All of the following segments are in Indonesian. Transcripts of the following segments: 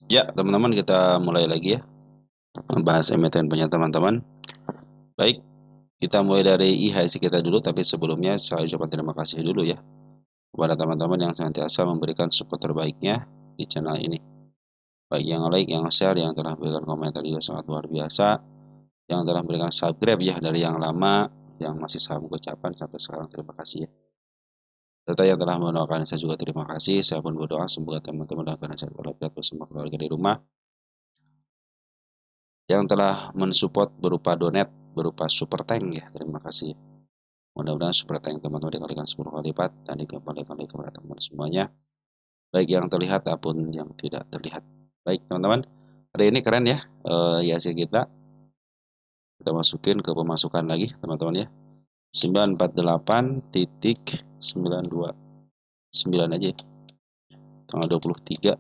Ya, teman-teman kita mulai lagi ya membahas emiten punya teman-teman. Baik, kita mulai dari IHSG kita dulu, tapi sebelumnya saya ucapkan terima kasih dulu ya kepada teman-teman yang senantiasa memberikan support terbaiknya di channel ini. Baik yang like, yang share, yang telah memberikan komentar juga sangat luar biasa, yang telah memberikan subscribe ya dari yang lama, yang masih saya ucapkan sampai sekarang terima kasih ya. Serta yang telah mendoakan saya juga terima kasih. Saya pun berdoa semoga teman-teman dalam keadaan sehat walafiat bersama keluarga di rumah yang telah mensupport berupa donat, berupa super tank ya. Terima kasih. Mudah-mudahan super tank teman-teman dikalikan 10 kali lipat dan dikembalikan lagi kepada teman-teman semuanya, baik yang terlihat ataupun yang tidak terlihat. Baik teman-teman, hari ini keren ya, IHSG kita. Kita masukin ke pemasukan lagi teman-teman ya. 948.929 aja ya. Tanggal 23/10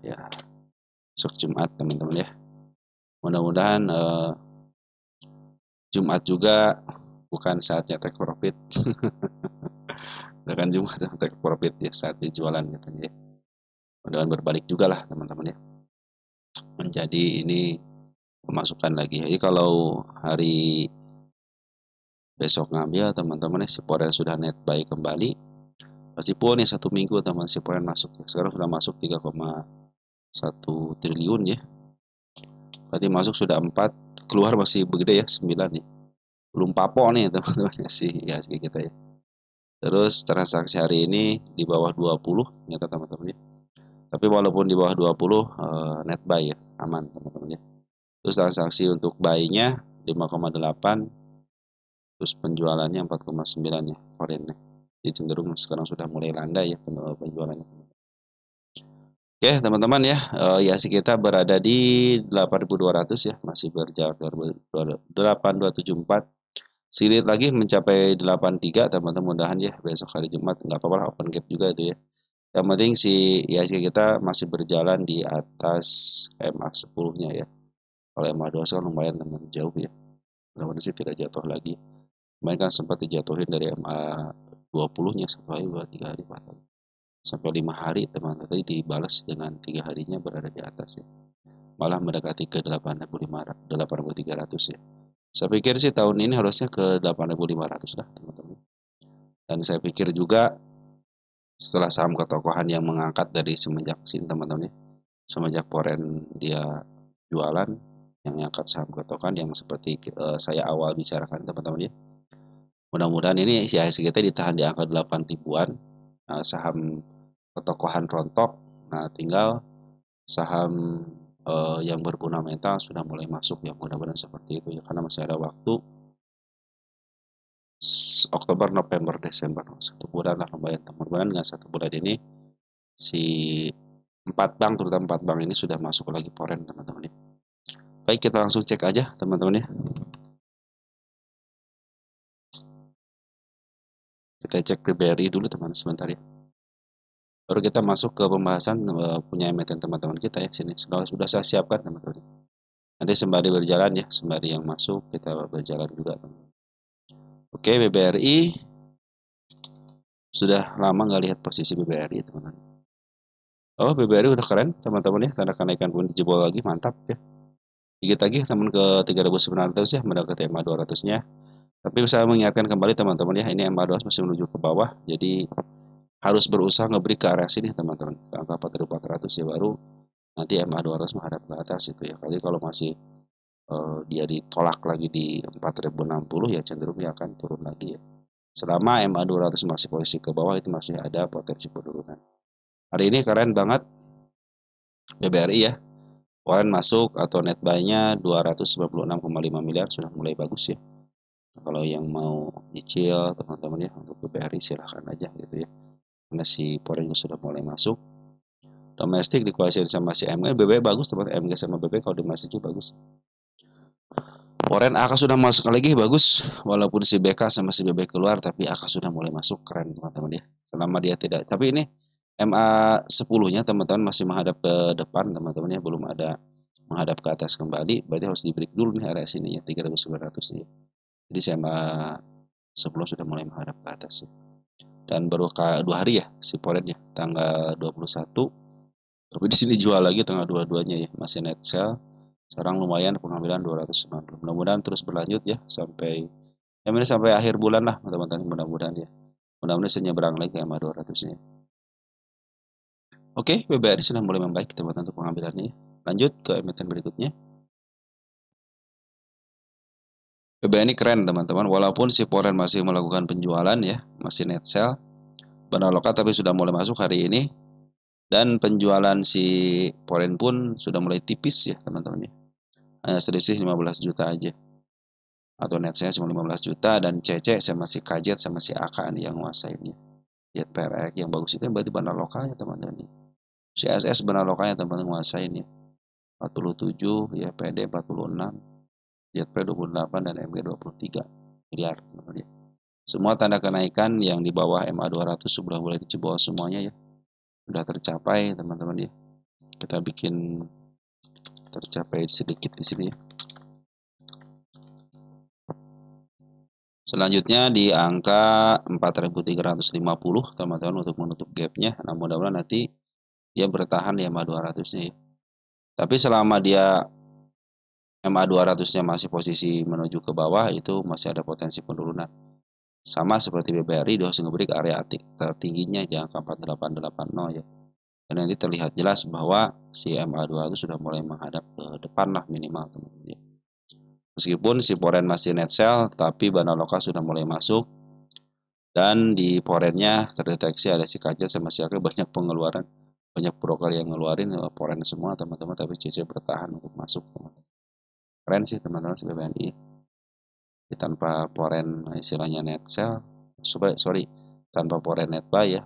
ya. Besok Jumat teman-teman ya. Mudah-mudahan Jumat juga bukan saatnya take profit. Bukan Jumat take profit ya saat dijualan katanya ya. Mudah-mudahan berbalik juga lah teman-teman ya. Menjadi ini pemasukan lagi. Jadi kalau hari besok ngambil teman-teman ya si Forex sudah net buy kembali. Meskipun nih 1 minggu teman si Forex masuk ya. Sekarang sudah masuk 3,1 triliun ya. Berarti masuk sudah 4, keluar masih begede ya 9 nih. Belum papo nih teman-teman ya sih ya kita ya. Terus transaksi hari ini di bawah 20 ternyata teman-teman ya. Tapi walaupun di bawah 20 net buy ya, aman teman-teman ya. Terus transaksi untuk buy-nya 5,8, terus penjualannya 4,9 ya foreign. Jadi cenderung sekarang sudah mulai landai ya penjualannya. Oke teman-teman ya, IHSG kita berada di 8.200 ya, masih berjarak 8.274. Silit lagi mencapai 83 teman-teman, mudahan ya besok hari Jumat nggak apa-apa lah open gap juga itu ya. Yang penting si IHSG kita masih berjalan di atas MA10-nya ya. Kalau MA12 kan lumayan teman jauh ya. Mudah-mudahan sih tidak jatuh lagi. Kemarin kan sempat dijatuhin dari MA20-nya 1 hari, 2, 3 hari, 4 hari. Sampai 5 hari teman, tadi dibalas dengan 3 harinya berada di atas ya. Malah mendekati ke 8.300 ya. Saya pikir sih tahun ini harusnya ke 8.500 lah teman-teman. Dan saya pikir juga setelah saham ketokohan yang mengangkat dari semenjak sini teman-teman ya, semenjak Foren dia jualan yang ngangkat saham ketokohan yang seperti saya awal bicarakan teman-teman ya. Mudah-mudahan ini IHSG kita ditahan di angka 8 ribuan. Nah, saham ketokohan rontok. Nah, tinggal saham yang berfundamental sudah mulai masuk ya. Mudah-mudahan seperti itu ya karena masih ada waktu Oktober, November, Desember 1 bulan lah lumayan teman-teman. Dengan 1 bulan ini si 4 bank, terutama 4 bank ini sudah masuk lagi foreign teman-teman ya. Baik kita langsung cek aja teman-teman ya. Kita cek BRI dulu teman sebentar ya. Baru kita masuk ke pembahasan punya emiten teman-teman kita ya sini. Sudah saya siapkan teman-teman. Nanti sembari berjalan ya, sembari yang masuk kita berjalan juga teman. Oke BBRI sudah lama nggak lihat posisi BBRI teman-teman. Oh BBRI udah keren teman-teman ya, tanda kenaikan pun dijebol lagi mantap ya. Dikit lagi teman ke 3.900 ya mendekati MA 200-nya. Tapi saya mengingatkan kembali teman-teman ya, ini MA 200 masih menuju ke bawah, jadi harus berusaha ngeberi ke arah sini teman-teman. Ke angka 4.400 ya baru nanti MA 200 menghadap ke atas itu ya. Kali kalau masih dia ditolak lagi di 4.060 ya cenderung dia akan turun lagi ya. Selama MA 200 masih posisi ke bawah itu masih ada potensi penurunan. Hari ini keren banget BBRI ya. Kemarin masuk atau net buy-nya 296,5 miliar sudah mulai bagus ya. Kalau yang mau nyicil teman-teman ya untuk BBRI silahkan aja gitu ya. Karena si Porennya sudah mulai masuk. Domestik dikuasain sama si MG, BB bagus teman MG sama BB kalau domestik bagus. Foreign AK sudah masuk lagi bagus, walaupun si BK sama si BB keluar, tapi AK sudah mulai masuk keren teman-teman ya. Selama dia tidak, tapi ini MA 10-nya teman-teman masih menghadap ke depan teman-teman ya, belum ada menghadap ke atas kembali, berarti harus di break dulu nih area sini ya 3.900 ya. Jadi si MA 10 sudah mulai menghadap ke atas ya. Dan baru 2 hari ya si Foreign ya, tanggal 21 Tapi di sini jual lagi tengah dua-duanya ya, masih net sell. Sekarang lumayan pengambilan 290. Mudah-mudahan terus berlanjut ya sampai ini sampai akhir bulan lah teman-teman, mudah-mudahan ya. Mudah-mudahan bisa nyebrang lagi ke MA 200-nya. Oke, BBRI sudah mulai membaik teman-teman untuk pengambilannya ya. Lanjut ke emiten berikutnya. BBRI ini keren teman-teman, walaupun si Poren masih melakukan penjualan ya, masih net sell. Benar lokal tapi sudah mulai masuk hari ini. Dan penjualan si Poren pun sudah mulai tipis ya teman-teman ya. Hanya selisih 15 juta aja. Atau net saya cuma 15 juta dan CC sama si Kajet sama si AK nih yang nguasainnya. Jet PRX yang bagus itu berarti benar lokalnya teman-teman. Si SS benar lokalnya teman-teman nguasain ya. 47 ya, PD 46, JP 28 dan MG 23 miliar teman-teman ya. Semua tanda kenaikan yang di bawah MA 200 sudah mulai dicebol semuanya ya. Sudah tercapai teman-teman ya. Kita bikin tercapai sedikit di sini ya. Selanjutnya di angka 4.350 teman-teman untuk menutup gapnya. Nah mudah-mudahan nanti dia bertahan di MA 200-nya ya. Tapi selama dia MA 200-nya masih posisi menuju ke bawah, itu masih ada potensi penurunan. Sama seperti BBRI di Housing Break area tertingginya di angka 4880 ya. Dan nanti terlihat jelas bahwa si MA 200 sudah mulai menghadap ke depan lah minimal teman-teman ya. Meskipun si Poren masih net sell, tapi Bana Lokal sudah mulai masuk. Dan di Porennya terdeteksi ada si Kajet sama si Ake banyak pengeluaran. Banyak broker yang ngeluarin Poren semua teman-teman, tapi CC bertahan untuk masuk teman-teman. Keren sih teman-teman si BBNI. Tanpa Poren istilahnya net sell, sorry, tanpa Poren net buy ya,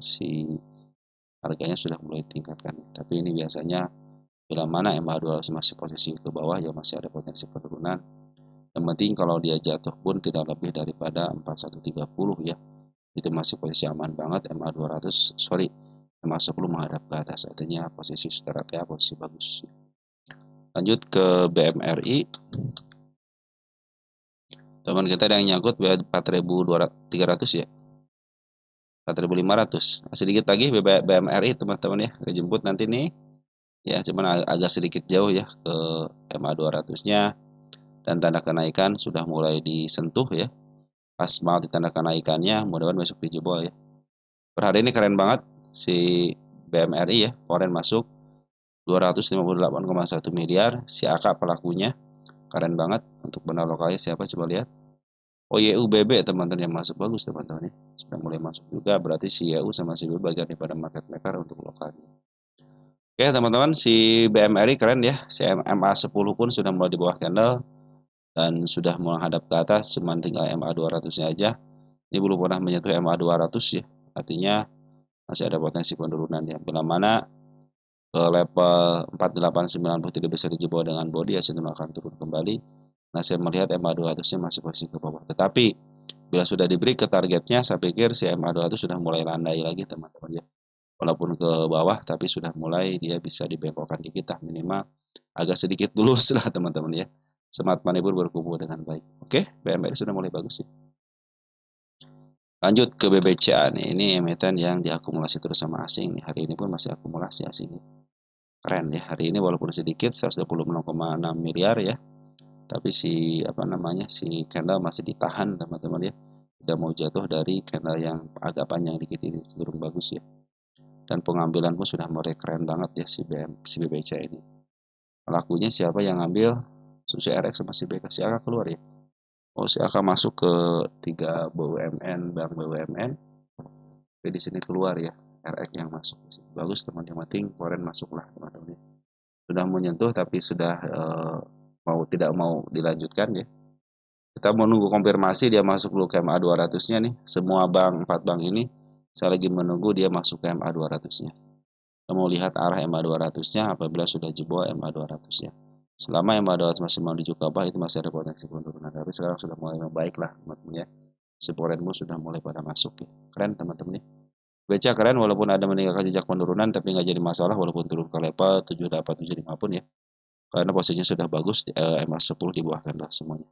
si harganya sudah mulai tingkatkan. Tapi ini biasanya bila mana MA200 masih posisi ke bawah ya masih ada potensi penurunan. Yang penting kalau dia jatuh pun tidak lebih daripada 4130 ya. Itu masih posisi aman banget. MA200 sorry, MA10 menghadap ke atas, artinya posisi strategi posisi bagus. Lanjut ke BMRI. Teman kita ada yang nyangkut 4.300 ya. 4.500. Sedikit lagi BMRI teman-teman ya. Kejemput nanti nih. Ya, cuman agak sedikit jauh ya ke MA 200-nya. Dan tanda kenaikan sudah mulai disentuh ya. Pas banget di tanda kenaikannya, mudah-mudahan besok dijebol ya. Per hari ini keren banget si BMRI ya. Poren masuk 258,1 miliar. Si AK pelakunya keren banget. Untuk benar lokalnya siapa coba lihat. YUBB teman-teman yang masuk bagus teman-teman ya. Sudah mulai masuk juga, berarti si YU sama si BB bagian daripada market maker untuk lokalnya. Oke teman-teman, si BMRI keren ya. Si MA10 pun sudah mulai di bawah candle dan sudah menghadap ke atas, cuman tinggal MA 200-nya aja. Ini belum pernah menyentuh MA 200 ya. Artinya masih ada potensi penurunan ya. Bila mana ke level 4890 tidak bisa dijebol dengan body ya, cenderung akan turun kembali. Nah, saya melihat MA 200-nya masih posisi ke bawah. Tetapi bila sudah diberi ke targetnya, saya pikir si MA 200 sudah mulai landai lagi teman-teman ya. Walaupun ke bawah, tapi sudah mulai dia bisa dibengkokkan dikit lah, minimal agak sedikit dulu lah teman-teman ya. Smart Money pun berkumpul dengan baik. Oke, BMRI sudah mulai bagus sih. Lanjut ke BBCA nih, ini emiten yang diakumulasi terus sama asing nih. Hari ini pun masih akumulasi asing. Keren ya, hari ini walaupun sedikit 126,6 miliar ya. Tapi si si candle masih ditahan teman-teman ya. Tidak mau jatuh dari candle yang agak panjang dikit ini, cenderung bagus ya. Dan pengambilan pun sudah mulai keren banget ya si BBCA ini. Pelakunya siapa yang ngambil? Susi RX sama si BK, si AK keluar ya. Oh, si AK masuk ke 3 BUMN, bank BUMN. Tapi di sini keluar ya, RX yang masuk. Bagus teman, yang penting Poren masuklah teman-teman. Sudah menyentuh tapi sudah tidak mau dilanjutkan ya. Kita menunggu konfirmasi dia masuk dulu ke MA 200-nya nih. Semua bank, 4 bank ini saya lagi menunggu dia masuk ke MA 200-nya. Kita mau lihat arah MA 200-nya apabila sudah jebol MA 200-nya. Selama MA 200 masih menuju ke bawah itu masih ada potensi penurunan. Tapi sekarang sudah mulai membaik lah teman-teman ya. Si Porenmu sudah mulai pada masuk ya. Keren teman-teman ya. Beca keren walaupun ada meninggalkan jejak penurunan tapi nggak jadi masalah walaupun turun ke level 7875 pun ya. Karena posisinya sudah bagus MA 10 di bawah candle semuanya.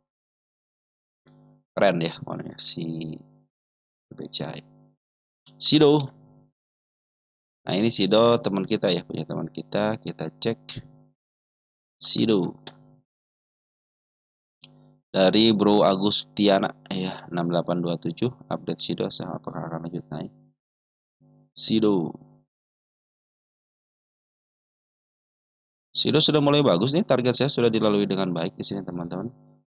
Keren ya warnanya si BCA. Sido. Nah, ini Sido teman kita ya, punya teman kita cek Sido dari Bro Agustiana ya, 6827 update Sido apakah akan lanjut naik. Sido sudah mulai bagus nih, target saya sudah dilalui dengan baik di sini teman-teman.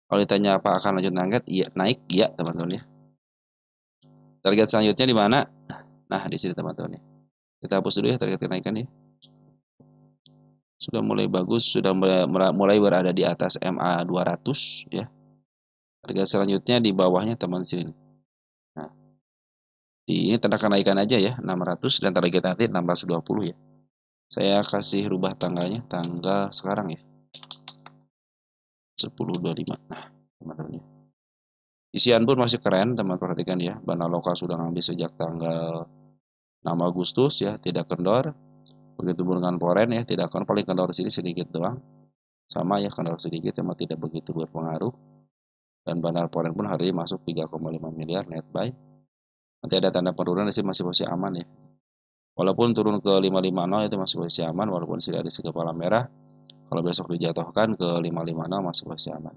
Kalau ditanya apa akan lanjut naik, iya naik ya teman-teman ya. Target selanjutnya di mana? Nah, di sini teman-teman ya. Kita hapus dulu ya target kenaikan ya. Sudah mulai bagus, sudah mulai berada di atas MA 200 ya. Target selanjutnya di bawahnya teman sini. Nah, ini tanda kenaikan aja ya, 600 dan target nanti 620 ya. Saya kasih rubah tanggalnya, tanggal sekarang ya. 10.25. Nah, teman-teman ya. Isian pun masih keren, teman perhatikan ya. Bana lokal sudah ngambil sejak tanggal 6 Agustus ya, tidak kendor. Begitu dengan foreign ya, tidak kendor, paling kendor di sini sedikit doang. Sama ya, kendor sedikit, cuma tidak begitu berpengaruh. Dan bandar foreign pun hari ini masuk 3,5 miliar net buy. Nanti ada tanda penurunan di sini masih posisi aman ya. Walaupun turun ke 550 itu masih posisi aman, walaupun sudah ada kepala merah. Kalau besok dijatuhkan ke 550 masih posisi aman.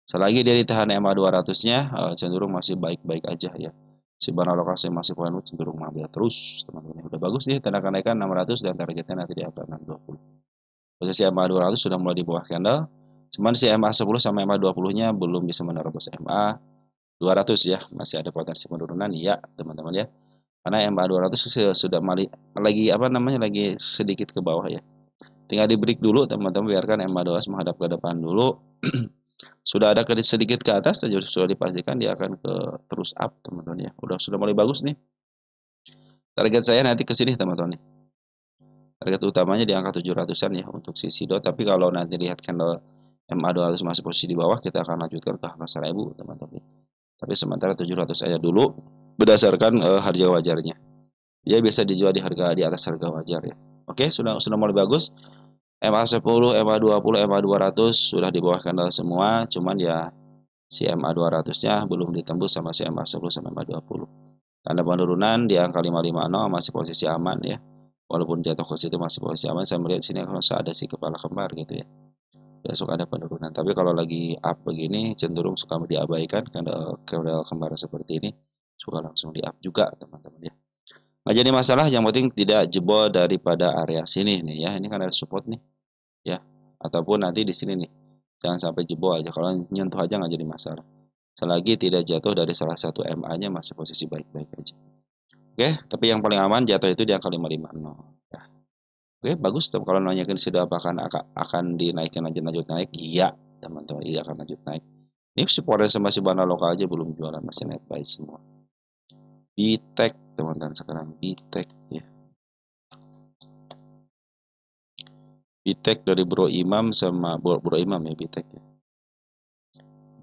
Selagi dia ditahan MA 200-nya cenderung masih baik-baik aja ya. Si barang lokasi masih poin cenderung mengambil terus, teman-teman. Udah bagus nih, tanda kenaikan 600 dan targetnya nanti di angka 620. Posisi MA 200 sudah mulai di bawah candle. Cuman si MA 10 sama MA 20-nya belum bisa menerobos MA 200 ya. Masih ada potensi penurunan ya, teman-teman ya. Karena MA 200 sudah lagi apa namanya lagi sedikit ke bawah ya. Tinggal di break dulu teman-teman, biarkan MA 200 menghadap ke depan dulu. Sudah ada sedikit ke atas saja sudah dipastikan dia akan ke terus up teman-teman ya. Sudah mulai bagus nih. Target saya nanti ke sini teman-teman nih. Target utamanya di angka 700-an ya untuk si Sido, tapi kalau nanti lihat candle MA 200 masih posisi di bawah, kita akan lanjutkan ke angka 1000 teman-teman. Tapi sementara 700 aja dulu berdasarkan harga wajarnya. Dia bisa dijual di harga di atas harga wajar ya. Oke, sudah mulai bagus. MA 10, MA 20, MA 200 sudah di bawah candle semua, cuman ya si MA 200-nya belum ditembus sama si MA 10 sama MA 20. Tanda penurunan di angka 550 masih posisi aman ya. Walaupun jatuh ke situ masih posisi aman, saya melihat sini kalau ada si kepala kembar gitu ya. Besok ada penurunan. Tapi kalau lagi up begini cenderung suka diabaikan karena kepala kembar seperti ini suka langsung di up juga teman-teman ya. Nggak jadi masalah, yang penting tidak jebol daripada area sini nih ya. Ini kan ada support nih ya. Ataupun nanti di sini nih. Jangan sampai jebol aja. Kalau nyentuh aja nggak jadi masalah. Selagi tidak jatuh dari salah satu MA-nya masih posisi baik-baik aja. Oke, tapi yang paling aman jatuh itu di angka 550. Ya. Oke, bagus. Kalau nanyakan sudah akan dinaikkan lanjut naik, iya teman-teman, iya akan lanjut naik. Ini si Polres sama si Bana lokal aja belum jualan, masih net buy semua. Bitek teman-teman sekarang, Bitek ya. Bitek dari Bro Imam sama Bro Imam ya, Bitek ya.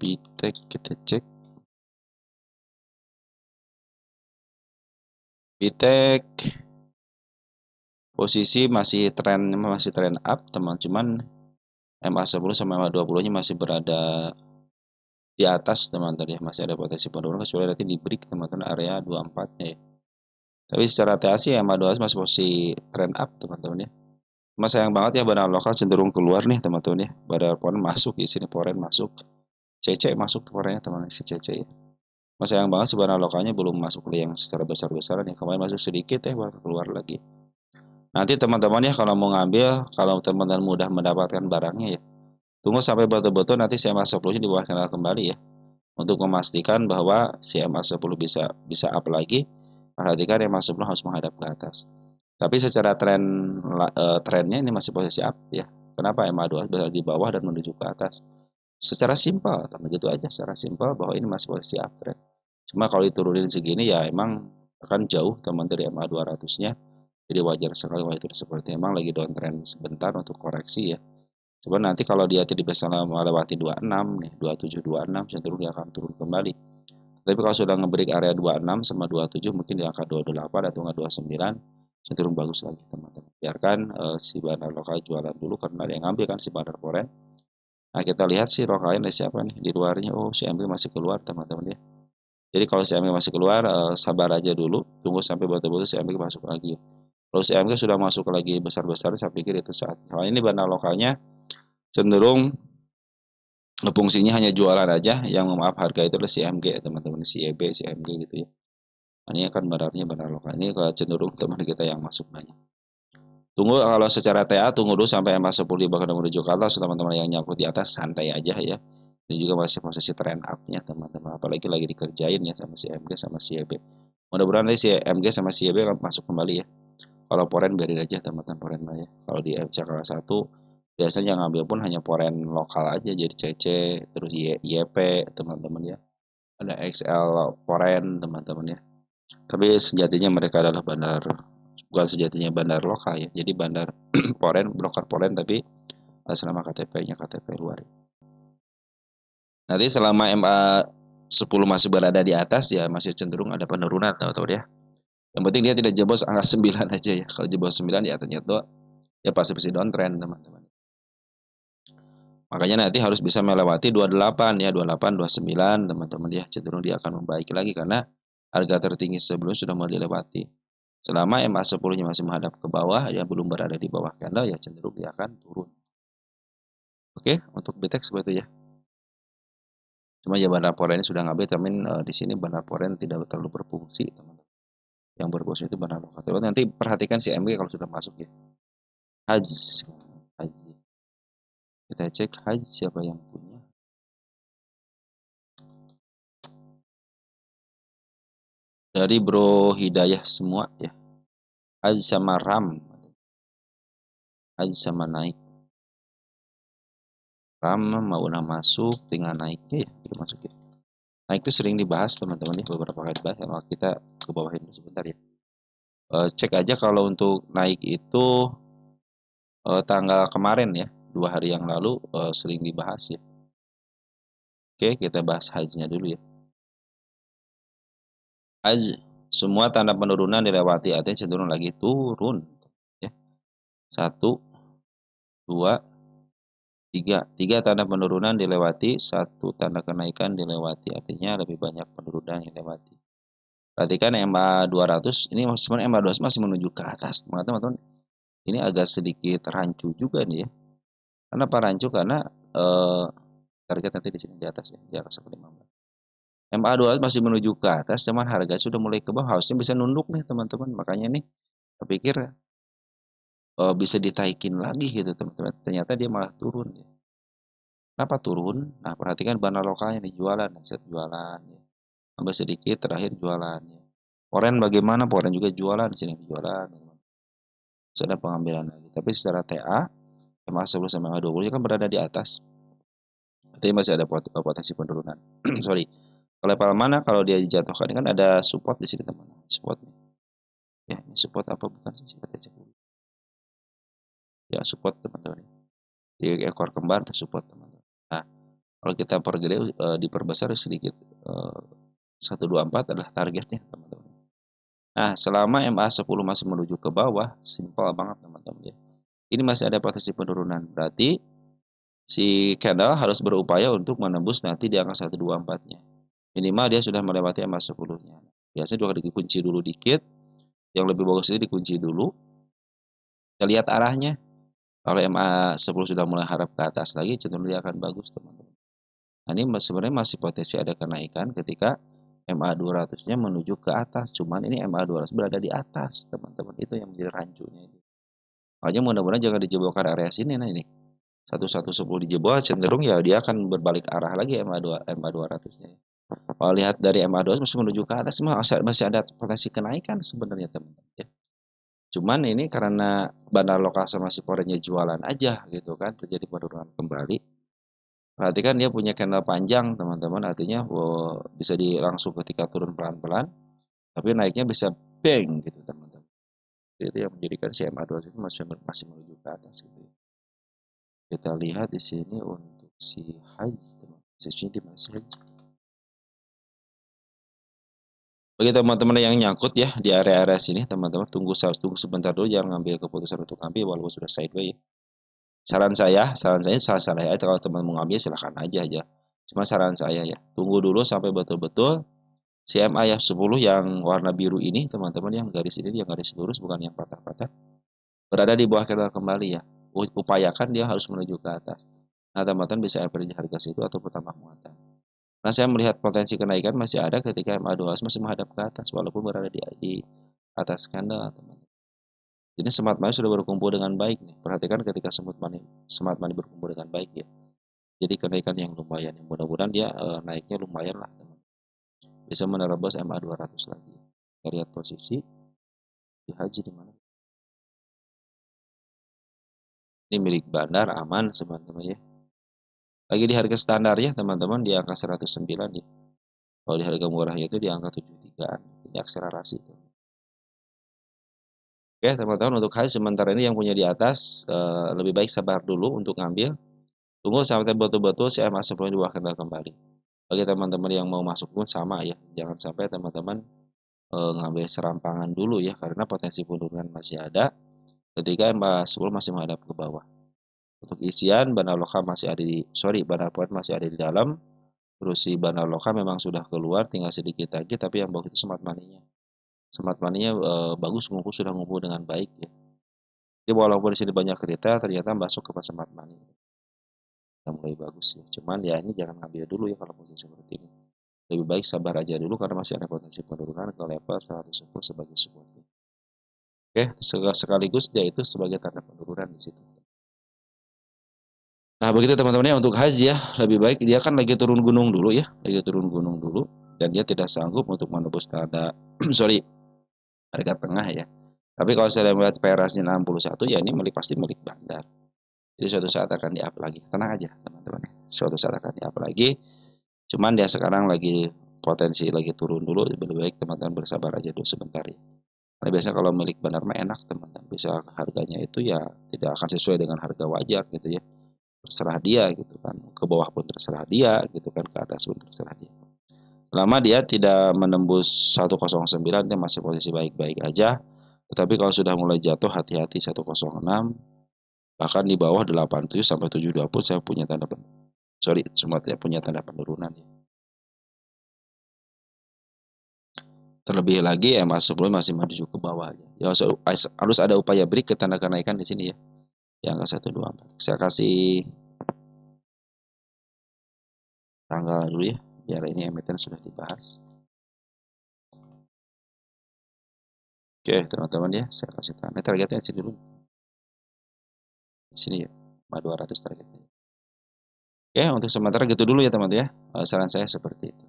Bitek kita cek. Bitek posisi masih tren up teman, cuman MA 10 sama MA 20-nya masih berada di atas teman-teman ya, masih ada potensi penurunan kecuali nanti di break teman-teman area 24-nya ya. Tapi secara TAC MA 200 masih posisi trend up teman-teman ya. Cuma sayang banget ya barang lokal cenderung keluar nih teman-teman ya. Barang foreign masuk di sini, foreign masuk. CC masuk foreignnya teman-teman si CC ya. Mas sayang banget sih barang lokalnya belum masuk ke yang secara besar-besaran ya. Kemarin masuk sedikit ya baru keluar lagi. Nanti teman-teman ya kalau mau ngambil, kalau teman-teman mudah mendapatkan barangnya ya, tunggu sampai betul-betul nanti CMA 10-nya di bawah kenal kembali ya. Untuk memastikan bahwa CMA 10 bisa up lagi, perhatikan MA 10 harus menghadap ke atas. Tapi secara trennya ini masih posisi up ya. Kenapa MA 2 berada di bawah dan menuju ke atas? Secara simpel, begitu aja secara simpel bahwa ini masih posisi uptrend. Cuma kalau diturunin segini ya emang akan jauh teman dari MA 200-nya. Jadi wajar sekali kalau itu seperti emang lagi downtrend sebentar untuk koreksi ya. Coba nanti kalau dia tidak bisa melewati 26 nih, 27, 26 cenderung dia akan turun kembali. Tapi kalau sudah ngebreak area 26 sama 27 mungkin di angka 28 atau 29 cenderung bagus lagi teman-teman. Biarkan si bandar lokal jualan dulu karena ada yang ngambil kan si bandar foreign. Nah kita lihat sih lokalnya ada siapa nih di luarnya. Oh si MB masih keluar teman-teman ya. Jadi kalau si MB masih keluar sabar aja dulu, tunggu sampai betul-betul si MB masuk lagi. Kalau si AMG sudah masuk lagi besar-besar, saya pikir itu saat. Kalau ini bandar lokalnya cenderung fungsinya hanya jualan aja, yang maaf harga itu adalah si AMG teman-teman, si EB, si AMG gitu ya. Ini kan bandarnya bandar lokal. Ini cenderung teman kita yang masuk banyak. Tunggu kalau secara TA tunggu dulu sampai MA10 bakal menuju ke atas, teman-teman yang nyangkut di atas santai aja ya. Ini juga masih posisi trend up-nya teman-teman. Apalagi lagi dikerjain ya sama si MG sama si EB. Mudah-mudahan si MG sama si EB akan masuk kembali ya. Kalau poren biarin aja teman-teman, poren ya. Kalau di MC kelas 1 biasanya yang ngambil pun hanya poren lokal aja, jadi CC terus YP teman-teman ya. Ada XL poren teman-teman ya. Tapi sejatinya mereka adalah bandar, bukan sejatinya bandar lokal ya. Jadi bandar poren, broker poren tapi atas nama KTP-nya KTP luar. Nanti selama MA 10 masih berada di atas ya masih cenderung ada penurunan tahu-tahu ya. Yang penting dia tidak jebol angka 9 aja ya. Kalau jebol 9 ya ternyata ya pasti downtrend teman-teman. Makanya nanti harus bisa melewati 28 ya, 28, 29 teman-teman ya. Cenderung dia akan membaik lagi karena harga tertinggi sebelumnya sudah mulai dilewati. Selama MA10-nya masih menghadap ke bawah, ya belum berada di bawah candle, ya cenderung dia akan turun. Oke, untuk BTX seperti itu ya. Cuma ya bandar poren sudah ngambil, tapi di sini bandar poren tidak terlalu berfungsi, teman-teman. Yang berfungsi itu bandar lokal. Nanti perhatikan si MG kalau sudah masuk ya. Haji. Kita cek Haji siapa yang punya. Dari Bro Hidayah semua ya. Haji sama Ram. Haji sama naik. Ram mau masuk, tinggal naiknya ya. Kita masuk ya. Naik itu sering dibahas teman-teman ya, beberapa kali dibahas. Kalau kita ke bawah ini sebentar ya. Cek aja kalau untuk naik itu tanggal kemarin ya, 2 hari yang lalu sering dibahas ya. Oke, kita bahas hajinya dulu ya. Haji, semua tanda penurunan dilewati, artinya cenderung lagi turun ya. 1, 2, 3. 3 tanda penurunan dilewati, 1 tanda kenaikan dilewati, artinya lebih banyak penurunan yang dilewati. Perhatikan MA 200 ini sebenarnya MA 200 masih menuju ke atas, teman-teman. Ini agak sedikit rancu juga nih ya. Kenapa rancu? Karena target nanti di sini di atas ya, di atas 15. MA 200 masih menuju ke atas, teman harga sudah mulai ke bawah, harusnya bisa nunduk nih teman-teman. Makanya nih, saya pikir bisa ditaikin lagi gitu teman-teman. Ternyata dia malah turun ya. Kenapa turun? Nah, perhatikan bandar lokalnya nih jualan, set jualan ya. Sampai sedikit terakhir jualan ya. Poren bagaimana? Poren juga jualan, sini jualan. Sudah pengambilan lagi. Tapi secara TA, MA 10 sama MA 20 kan berada di atas. Artinya masih ada potensi penurunan. Sorry. Kalau level mana kalau dia dijatuhkan kan ada support di sini teman-teman. Support nih. Ya, ini support apa bukan sih? Kita cek dulu. Ya, support teman-teman. Di ekor kembar support teman-teman. Nah, kalau kita pergede diperbesar sedikit 124 adalah targetnya teman-teman. Nah, selama MA10 masih menuju ke bawah, simpel banget teman-teman ya. Ini masih ada potensi penurunan. Berarti si candle harus berupaya untuk menembus nanti di angka 124-nya. Minimal dia sudah melewati MA10-nya. Biasanya juga dikunci dulu dikit. Yang lebih bagus itu dikunci dulu. Kita lihat arahnya. Kalau MA10 sudah mulai harap ke atas lagi, cenderung dia akan bagus teman-teman. Nah, ini sebenarnya masih potensi ada kenaikan ketika MA200-nya menuju ke atas. Cuman ini MA200 berada di atas teman-teman. Itu yang menjadi rancunya. Makanya mudah-mudahan jangan dijebolkan area sini. Nah ini 1110 dijebol, cenderung ya dia akan berbalik arah lagi MA200-nya. Kalau lihat dari MA200 masih menuju ke atas, masih ada potensi kenaikan sebenarnya teman-teman ya. Cuman ini karena bandar lokal sama si porennya jualan aja gitu kan, terjadi penurunan kembali. Perhatikan dia punya candle panjang teman-teman, artinya bisa langsung ketika turun pelan-pelan, tapi naiknya bisa bang gitu teman-teman. Itu yang menjadikan si MA200 itu masih menuju ke atas gitu ya. Kita lihat di sini untuk si Hajj teman-teman, sini di mana bagi teman-teman yang nyangkut ya di area-area sini, teman-teman tunggu sebentar dulu, jangan ngambil keputusan untuk ambil walaupun sudah sideways. Saran saya kalau teman mau ngambil silahkan aja. Cuma saran saya ya, tunggu dulu sampai betul-betul CMA yang 10 yang warna biru ini teman-teman, yang garis ini yang garis lurus bukan yang patah-patah, berada di bawah candle kembali ya. Upayakan dia harus menuju ke atas. Nah, teman-teman bisa average harga situ atau tambah muatan. Nah, saya melihat potensi kenaikan masih ada ketika MA200 masih menghadap ke atas walaupun berada di atas candle, teman-teman. Ini smart money sudah berkumpul dengan baik nih. Perhatikan ketika smart money berkumpul dengan baik ya. Jadi kenaikan yang lumayan. Mudah-mudahan dia naiknya lumayan lah, teman. Bisa menerobos MA200 lagi. Kita lihat posisi di haji di mana. Ini milik bandar aman teman-teman ya. Lagi di harga standar ya teman-teman, di angka 109 ya. Kalau di harga murahnya itu di angka 73-an. Ini akselerasi. Oke teman-teman, untuk haji sementara ini yang punya di atas lebih baik sabar dulu untuk ngambil. Tunggu sampai betul-betul CMA sebelum diwakilkan kembali. Bagi teman-teman yang mau masuk pun sama ya. Jangan sampai teman-teman ngambil serampangan dulu ya, karena potensi penurunan masih ada ketika MA10 masih menghadap ke bawah. Untuk isian bandar lokal masih ada bandar point masih ada di dalam. Terus si bandar lokal memang sudah keluar, tinggal sedikit lagi, tapi yang bagus itu smart money-nya. Smart money-nya bagus, sudah ngumpul dengan baik ya. Jadi walaupun di sini banyak kereta, ternyata masuk ke smart money. Udah mulai bagus ya. Cuman ya ini jangan ngambil dulu ya kalau posisi seperti ini. Lebih baik sabar aja dulu karena masih ada potensi penurunan ke level 110 sebagai support. Oke, sekaligus dia itu sebagai tanda penurunan di situ. Nah, begitu teman-teman ya untuk haji ya, lebih baik dia kan lagi turun gunung dulu ya, lagi turun gunung dulu dan dia tidak sanggup untuk menembus tanda harga tengah ya. Tapi kalau saya melihat PRS-nya 61 ya ini pasti milik bandar. Jadi suatu saat akan di-up lagi. Tenang aja teman-teman ya. Suatu saat akan di-up lagi. Cuman dia sekarang lagi potensi lagi turun dulu, lebih baik teman-teman bersabar aja dulu sebentar ya. Karena biasanya kalau milik bandar mah enak teman-teman, bisa harganya itu ya tidak akan sesuai dengan harga wajar gitu ya. Terserah dia gitu kan, ke bawah pun terserah dia gitu kan, ke atas pun terserah dia. Selama dia tidak menembus 109 dia masih posisi baik-baik aja. Tetapi kalau sudah mulai jatuh hati-hati 106, bahkan di bawah 87 sampai 72 pun saya punya tanda semua ya punya tanda penurunan ya. Terlebih lagi MA10 masih menuju ke bawah ya. Harus ada upaya break ke tanda kenaikan di sini ya. Yang ke 124. Saya kasih tanggal dulu ya, biar ini emiten sudah dibahas. Oke teman-teman ya, saya kasih tanda targetnya di sini dulu. Di sini ya, 200 targetnya. Oke, untuk sementara gitu dulu ya teman-teman ya. Saran saya seperti itu.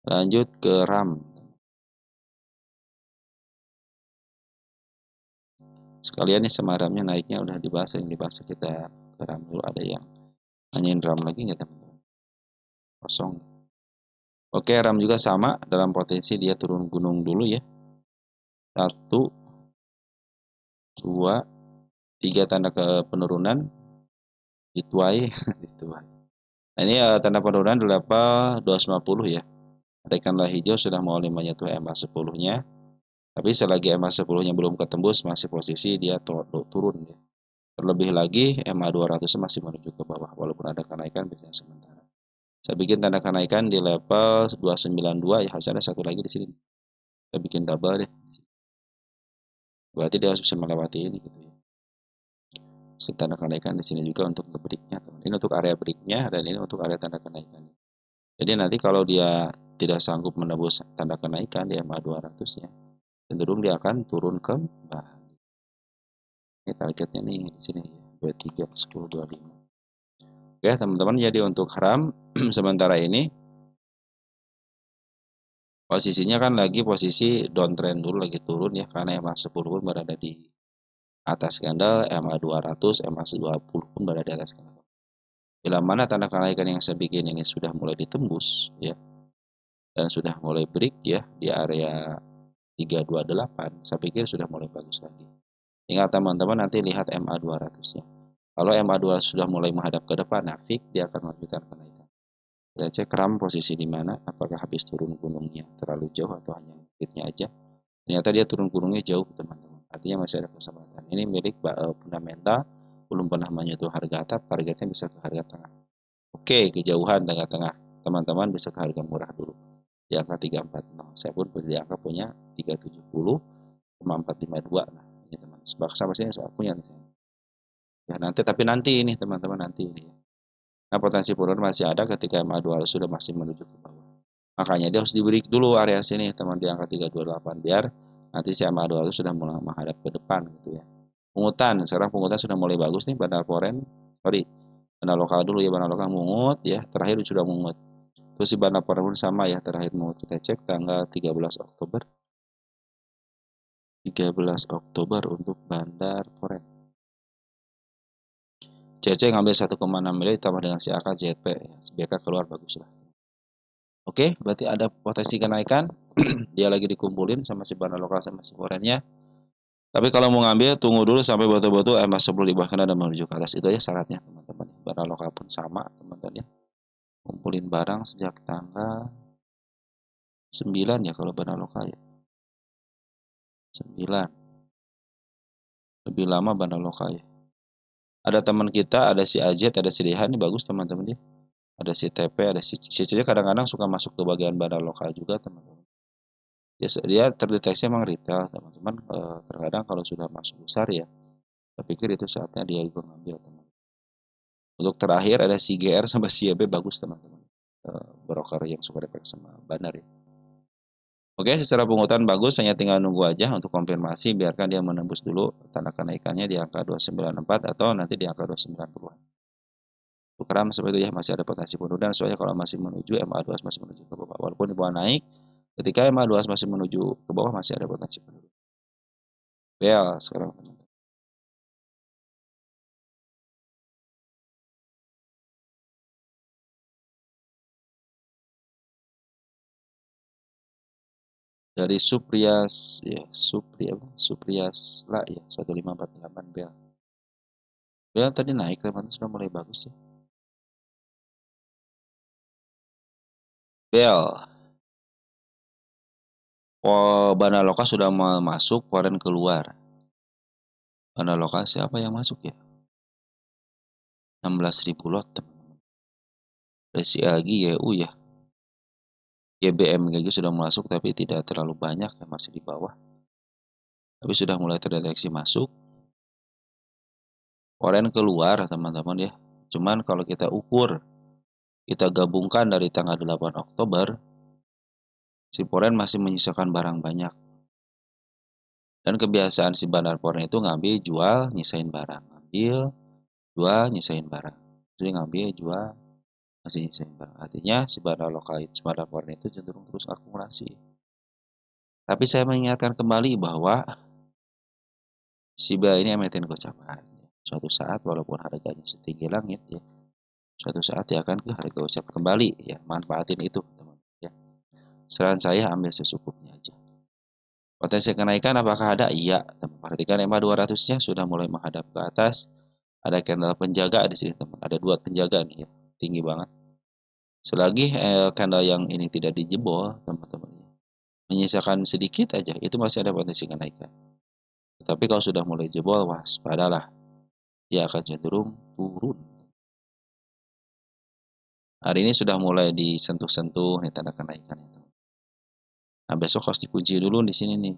Lanjut ke RAM. Sekalian nih sama RAM-nya naiknya udah dibahas, yang dibahas kita ke RAM dulu. Ada yang nanyain RAM lagi nggak teman-teman? Kosong. Oke, RAM juga sama dalam potensi dia turun gunung dulu ya. 1, 2, 3 tanda ke penurunan. Dituai, dituai. Nah, ini tanda penurunan di level 250 ya. Rekanlah hijau sudah mau menyentuh MA10-nya. Tapi selagi MA10-nya belum ketembus, masih posisi dia turun ya. Terlebih lagi MA200 masih menuju ke bawah walaupun ada kenaikan biasanya sementara. Saya bikin tanda kenaikan di level 292 ya, harus ada satu lagi di sini. Saya bikin double deh. Berarti dia harus bisa melewati ini gitu ya. Tanda kenaikan di sini juga untuk breaknya. Ini untuk area breaknya dan ini untuk area tanda kenaikan. Jadi nanti kalau dia tidak sanggup menembus tanda kenaikan di MA200 ya, cenderung dia akan turun ke bawah. Ini targetnya nih di sini 23 10 25. Oke teman-teman, jadi untuk RAM sementara ini posisinya kan lagi posisi downtrend dulu, lagi turun ya, karena MA10 pun berada di atas candle, MA200, MA20 pun berada di atas candle. Bila mana tanda kenaikan yang saya bikin ini sudah mulai ditembus ya, dan sudah mulai break ya di area 328, saya pikir sudah mulai bagus lagi. Ingat teman-teman, nanti lihat MA200 nya. Kalau MA200 sudah mulai menghadap ke depan, nah fix dia akan melanjutkan kenaikan. Kita cek RAM posisi di mana, apakah habis turun gunungnya terlalu jauh atau hanya dikitnya aja. Ternyata dia turun gunungnya jauh teman-teman, artinya masih ada kesempatan. Ini milik fundamental, belum pernah menyentuh harga atap, targetnya bisa ke harga tengah. Oke, kejauhan tengah-tengah, teman-teman bisa ke harga murah dulu. di angka 340. Saya pun di angka punya 370,452. Nah, ini teman. Sama sini saya punya nih. Ya, nanti ini teman-teman nanti ini. Nah, potensi penurunan masih ada ketika MA200 sudah masih menuju ke bawah. Makanya dia harus diberi dulu area sini teman di angka 328 biar nanti si MA200 sudah mulai menghadap ke depan gitu ya. Sekarang pungutan sudah mulai bagus nih bandar foreign. Sorry, bandar lokal dulu ya, bandar lokal mungut ya, terakhir sudah mungut. Terus si bandar foreign pun sama ya, terakhir mungut. Kita cek tanggal 13 Oktober. 13 Oktober untuk bandar foreign. CC ngambil 1,6 miliar ditambah dengan si AK ZP ya. BK keluar bagus lah. Oke, berarti ada potensi kenaikan. Dia lagi dikumpulin sama si bandar lokal sama si foreignnya. Tapi kalau mau ngambil tunggu dulu sampai betul-betul MA10 di bawah dan menuju ke atas. Itu aja syaratnya teman-teman. Bandar lokal pun sama teman-teman ya. Kumpulin barang sejak tanggal 9 ya kalau bandar lokal ya. 9. Lebih lama bandar lokal ya. Ada teman kita, ada si AZ, ada si Dehan, ini bagus teman-teman ya. Ada si TP, ada si CC kadang-kadang suka masuk ke bagian bandar lokal juga teman-teman. Dia terdeteksi emang retail teman-teman. Terkadang kalau sudah masuk besar ya, saya pikir itu saatnya dia juga ngambil teman. Untuk terakhir ada si GR sama si YB bagus teman-teman. Broker yang suka refleks sama bandar ya. Oke, secara pungutan bagus, hanya tinggal nunggu aja untuk konfirmasi, biarkan dia menembus dulu tanda kenaikannya di angka 294 atau nanti di angka 290-an. Tukeran seperti itu ya, masih ada potensi penurunan, soalnya kalau masih menuju MA200 masih menuju ke bawah. Walaupun di bawah naik, ketika MA200 masih menuju ke bawah masih ada potensi penurunan. Bel sekarang teman-teman. Dari Suprias ya, Suprias lah ya, 1548 Bel. Bel tadi naik teman-teman, sudah mulai bagus ya. Bel. Oh, bandar lokal sudah masuk, foreign keluar. Bandar lokal siapa yang masuk ya? 16.000 lot teman-teman. Resi lagi YU ya. YBM juga sudah masuk tapi tidak terlalu banyak ya, masih di bawah. Tapi sudah mulai terdeteksi masuk. Foreign keluar teman-teman ya. Cuman kalau kita ukur, kita gabungkan dari tanggal 8 Oktober, si foreign masih menyisakan barang banyak. Dan kebiasaan si bandar foreign itu ngambil, jual, nyisain barang. Ngambil, jual, nyisain barang. Jadi ngambil, jual, masih nyisain barang. Artinya si bandar lokal, si bandar foreign itu cenderung terus akumulasi. Tapi saya mengingatkan kembali bahwa si Bel ini emiten gocapan. Suatu saat walaupun harganya setinggi langit ya, suatu saat dia akan ke harga gocapan kembali ya, manfaatin itu teman ya. Saran saya ambil secukupnya aja. Potensi kenaikan apakah ada? Iya, teman. Perhatikan EMA 200-nya sudah mulai menghadap ke atas. Ada candle penjaga di sini teman. Ada dua penjaga nih ya, tinggi banget. Selagi candle yang ini tidak dijebol teman-teman, menyisakan sedikit aja, itu masih ada potensi kenaikan. Tetapi kalau sudah mulai jebol, waspadalah, dia akan cenderung turun. Hari ini sudah mulai disentuh-sentuh nih tanda kenaikan itu. Nah, besok harus dikunci dulu di sini nih.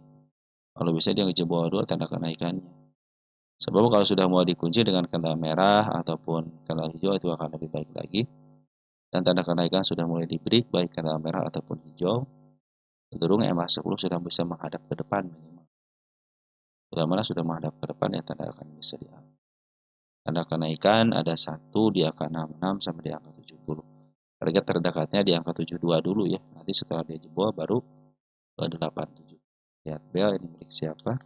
Kalau bisa dia ngejebol dulu tanda kenaikannya. Sebab kalau sudah mulai dikunci dengan candle merah ataupun candle hijau itu akan lebih baik lagi. Dan tanda kenaikan sudah mulai di-break baik candle merah ataupun hijau. Cenderung MA10 sudah bisa menghadap ke depan minimal. Bila-mana sudah menghadap ke depan ya tanda akan bisa diambil. Tanda kenaikan ada satu di angka 66 sampai di angka 70. Target terdekatnya di angka 72 dulu ya. Nanti setelah dia jebol baru ke 87. Lihat Bel ini milik siapa?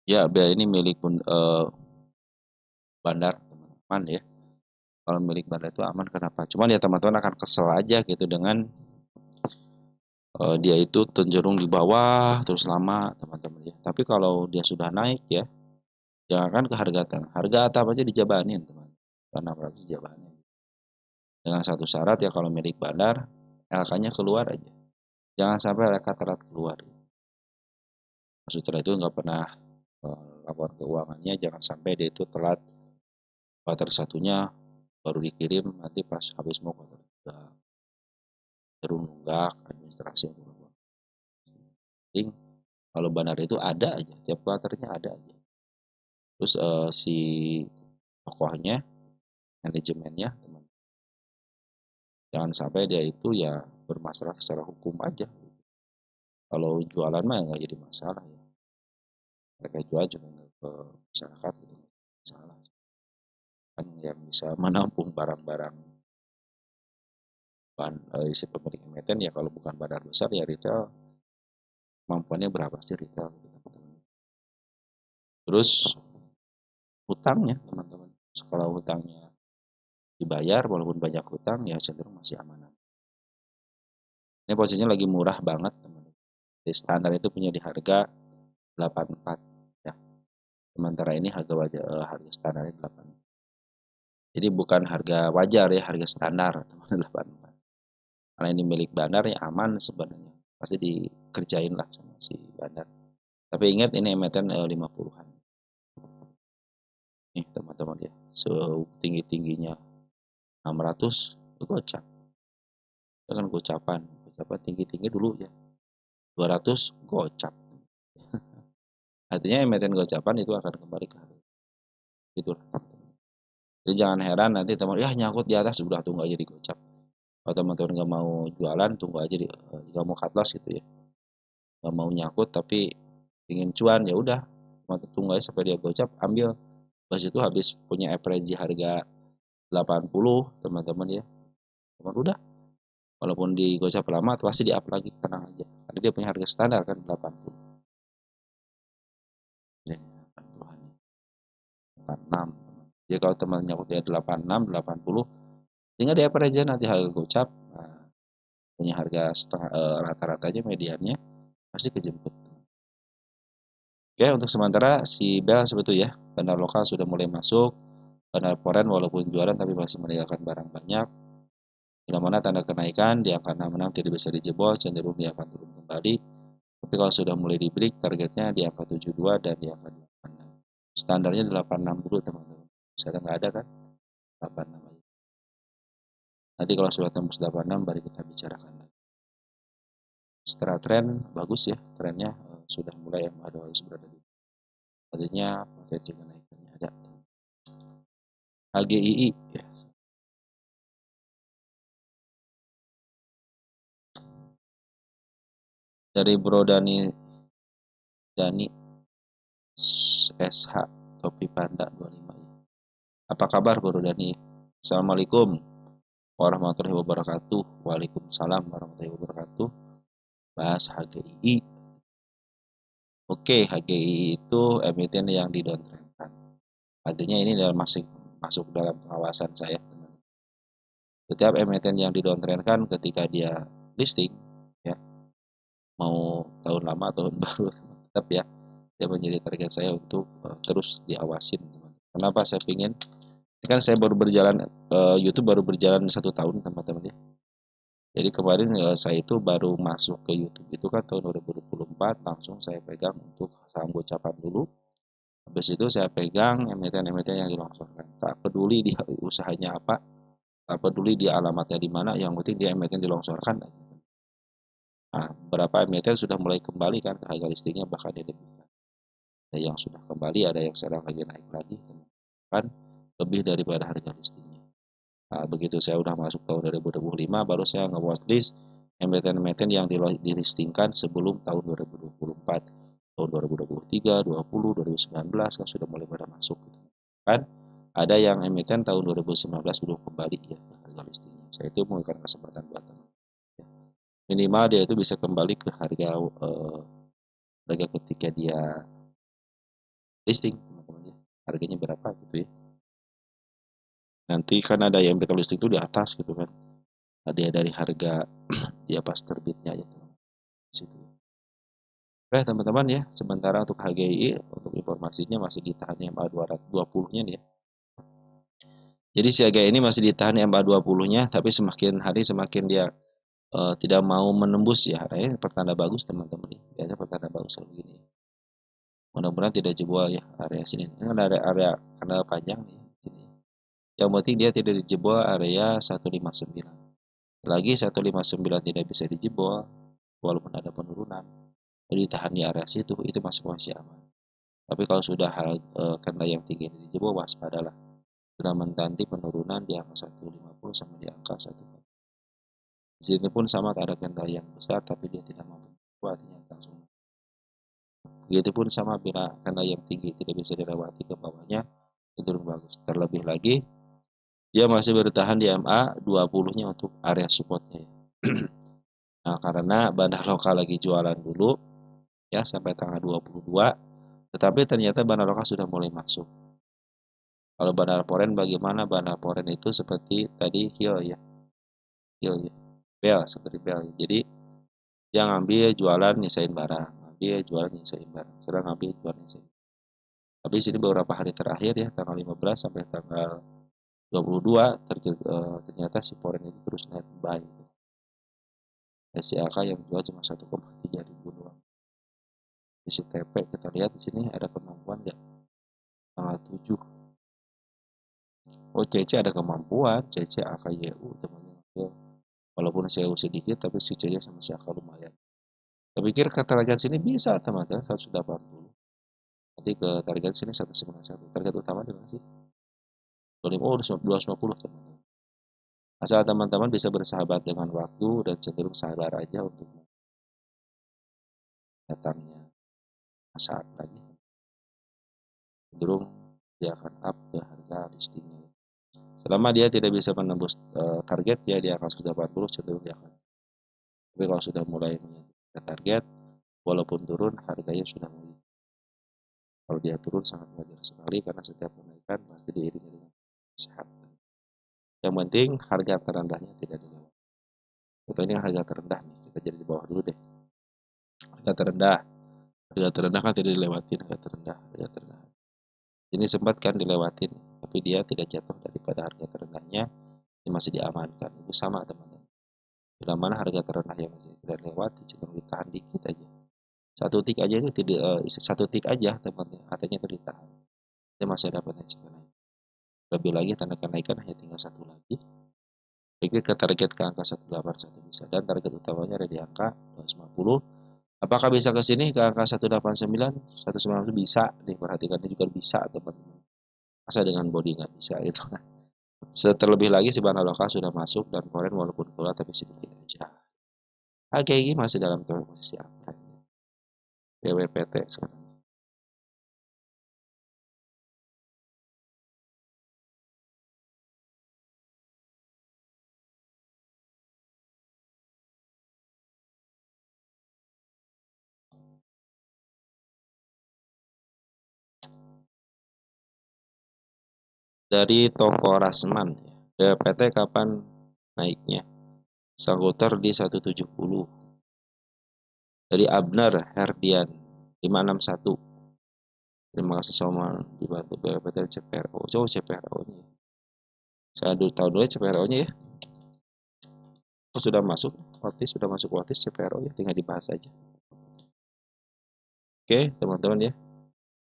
Ya, Bel ini milik bandar teman-teman ya. Kalau milik bandar itu aman kenapa? Cuman ya teman-teman akan kesel aja gitu dengan dia itu cenderung di bawah terus lama teman-teman ya. Tapi kalau dia sudah naik ya, jangan ke harga tengah. Harga atap aja dijabanin teman. Karena berarti dijabanin. Dengan satu syarat ya kalau milik bandar, LK-nya keluar aja. Jangan sampai LK telat keluar. Maksudnya itu nggak pernah laporan keuangannya, jangan sampai dia itu telat kuartal satunya baru dikirim nanti pas habis mau kotor juga, baru nunggak administrasi yang penting kalau bandar itu ada aja, tiap kuarternya ada aja. Terus si tokohnya, manajemennya, jangan sampai dia itu ya bermasalah secara hukum aja. Kalau jualan mah nggak jadi masalah ya. Mereka jual juga ke masyarakat gitu, masalah. Kan yang bisa menampung barang-barang isi pemilik emiten ya kalau bukan bandar besar ya retail, kemampuannya berapa sih retail gitu, teman-teman. Terus hutangnya teman-teman, kalau hutangnya dibayar walaupun banyak hutang ya cenderung masih aman. Ini posisinya lagi murah banget teman-teman. Di standar itu punya di harga 84 ya. Sementara ini harga wajar, harga standarnya 84. Jadi bukan harga wajar ya, harga standar teman-teman 84. Karena ini milik bandar ya aman sebenarnya. Pasti dikerjain lah sama si bandar. Tapi ingat ini emiten 50-an. Nih teman-teman ya, setinggi-tingginya 600 itu gocap. Itu kan gocapan tinggi-tinggi dulu ya. 200 gocap. Artinya emiten gocapan itu akan kembali ke harga. Gitu lah. Jadi jangan heran nanti teman ya nyangkut di atas sudah tunggu aja di gocap. Kalau teman-teman nggak mau jualan tunggu aja nggak mau cut loss gitu ya. Nggak mau nyangkut tapi ingin cuan ya udah tunggu aja sampai dia gocap ambil. Pas itu habis punya average harga 80 teman-teman ya. Teman udah walaupun di gocap lama pasti di up lagi tenang aja. Karena dia punya harga standar kan 80. Ya, 86. Jadi kalau teman nyangkut dia 86, 80 tinggal di average aja nanti harga gocap. Nah, punya harga rata-rata aja mediannya pasti kejemput. Oke, untuk sementara si Bell seperti itu ya. Bandar lokal sudah mulai masuk. Bandar foreign walaupun jualan tapi masih meninggalkan barang banyak. Bila mana tanda kenaikan di angka 66 tidak bisa dijebol, cenderung dia akan turun kembali. Tapi kalau sudah mulai di break, targetnya di angka 72 dan di angka 86. Standarnya 86 dulu teman-teman. Sekarang nggak ada kan? 86 aja. Nanti kalau sudah tembus 86 baru kita bicarakan lagi. Setelah tren bagus ya, trennya sudah mulai harus berada di artinya potensi kenaikannya ada. HGII ya. Dari Bro Dani SH Topi Panda 25 ya. Apa kabar Bro Dani? Assalamualaikum warahmatullahi wabarakatuh. Waalaikumsalam warahmatullahi wabarakatuh. Bahas HGII. Oke, HGII itu emiten yang didowntrendkan. Artinya ini masuk dalam pengawasan saya. Setiap emiten yang didowntrendkan ketika dia listing, ya mau tahun lama tahun baru, tetap ya dia menjadi target saya untuk terus diawasin. Kenapa saya ingin? Ini kan saya baru berjalan YouTube baru berjalan 1 tahun teman-teman ya. Jadi kemarin saya itu baru masuk ke YouTube itu kan tahun 2024 langsung saya pegang untuk saham gocapan dulu. Habis itu saya pegang emiten-emiten yang dilongsorkan. Tak peduli dia usahanya apa, tak peduli dia alamatnya di mana, yang penting dia emiten dilongsorkan. Nah, beberapa emiten sudah mulai kembali kan ke harga listingnya bahkan dilebihkan. Ada yang sudah kembali, ada yang sekarang lagi naik lagi, kan lebih daripada harga listingnya. Nah, begitu saya udah masuk tahun 2025, baru saya nge-watchlist emiten-emiten yang dilistingkan sebelum tahun 2024. Tahun 2023, 20, 2019 kan sudah mulai pada masuk. Kan ada yang emiten tahun 2019 belum kembali ya harga listingnya. Saya itu memberikan kesempatan buat teman. Minimal dia itu bisa kembali ke harga ketika dia listing teman-teman ya. Harganya berapa gitu ya. Nanti kan ada yang emiten listing itu di atas gitu kan. Ada dari harga dia pas terbitnya ya teman. Situ. Oke teman-teman ya, sementara untuk HGI untuk informasinya masih ditahan MA 220-nya nih ya. Jadi si HGI ini masih ditahan MA 20-nya, tapi semakin hari semakin dia tidak mau menembus ya. Nah, ini pertanda bagus teman-teman ya. Biasanya pertanda bagus kalau begini. Mudah-mudahan tidak jebol ya area sini. Ini kan ada area kanal panjang nih sini. Yang penting dia tidak dijebol area 159. Lagi 159 tidak bisa dijebol, walaupun ada penurunan, ditahan di area situ, itu masih posisi aman. Tapi kalau sudah kena yang tinggi dijebol, waspadalah. Sudah menanti penurunan di angka 150 sama di angka 140. Di sini pun sama, ada candle yang besar tapi dia tidak mampu artinya langsung. Begitupun sama bila candle yang tinggi tidak bisa dilewati ke bawahnya, cenderung bagus. Terlebih lagi dia masih bertahan di MA 20-nya untuk area supportnya. Nah, karena bandar lokal lagi jualan dulu ya sampai tanggal 22, tetapi ternyata bandar lokal sudah mulai masuk. Kalau bandar foreign bagaimana? Bandar foreign itu seperti tadi hill ya. Hill ya. Bell, seperti bell. Jadi dia ngambil jualan nyisain barang, ngambil jualan nyisain barang, sedang ngambil jualan nyisain. Tapi sini beberapa hari terakhir ya, tanggal 15 sampai tanggal 22 ternyata si foreign itu terus naik buy. SCAK yang jual cuma 1,3 ribu doang. Di TP kita lihat di sini ada kemampuan nggak? Tanggal 7. Oh, CC ada kemampuan, CC AKYU teman-teman. Walaupun CU sedikit tapi si CC sama si AK lumayan. Saya pikir ke target sini bisa teman-teman 180. Nanti ke target sini 191. Target utama di mana sih? 250 teman-teman. Asal teman-teman bisa bersahabat dengan waktu dan cenderung sabar aja untuk datangnya saat lagi. Cenderung dia akan up ke harga listingnya. Selama dia tidak bisa menembus target ya di akan sudah 40 cenderung dia akan. Tapi kalau sudah mulai menyentuh target, walaupun turun harganya sudah mulai. Kalau dia turun sangat wajar sekali karena setiap kenaikan pasti diiringi dengan sehat. Yang penting harga terendahnya tidak dilewati. Contohnya harga terendah nih, kita jadi di bawah dulu deh. Harga terendah kan tidak dilewatin, harga terendah. Ini sempat kan dilewatin, tapi dia tidak jatuh daripada harga terendahnya, ini masih diamankan. Itu sama teman-teman. Bila mana harga terendah yang masih tidak lewati, cenderung ditahan dikit aja. Satu tik aja itu tidak, satu tik aja teman-teman, artinya itu ditahan. Dia masih ada potensi naik. Lebih lagi tanda kenaikan hanya tinggal satu lagi. Pikir ke target ke angka 181 bisa, dan target utamanya ada di angka 250. Apakah bisa ke sini ke angka 189? 190 bisa, diperhatikan juga bisa teman-teman. Masa dengan body nggak bisa itu. Terlebih lagi si bandar lokal sudah masuk dan foreign walaupun keluar tapi sedikit aja. AGI masih dalam posisi apa? BWPT sekarang. Dari toko Rasman, BWPT kapan naiknya? Skuter di 170. Dari Abner Herdian 561. Terima kasih sama dibantu BWPT CPRO. Coba CPRO-nya. Saya dulu tahu dulu CPRO-nya ya. Oh, sudah masuk Otis, sudah masuk Otis CPRO ya, tinggal dibahas aja. Oke, teman-teman ya.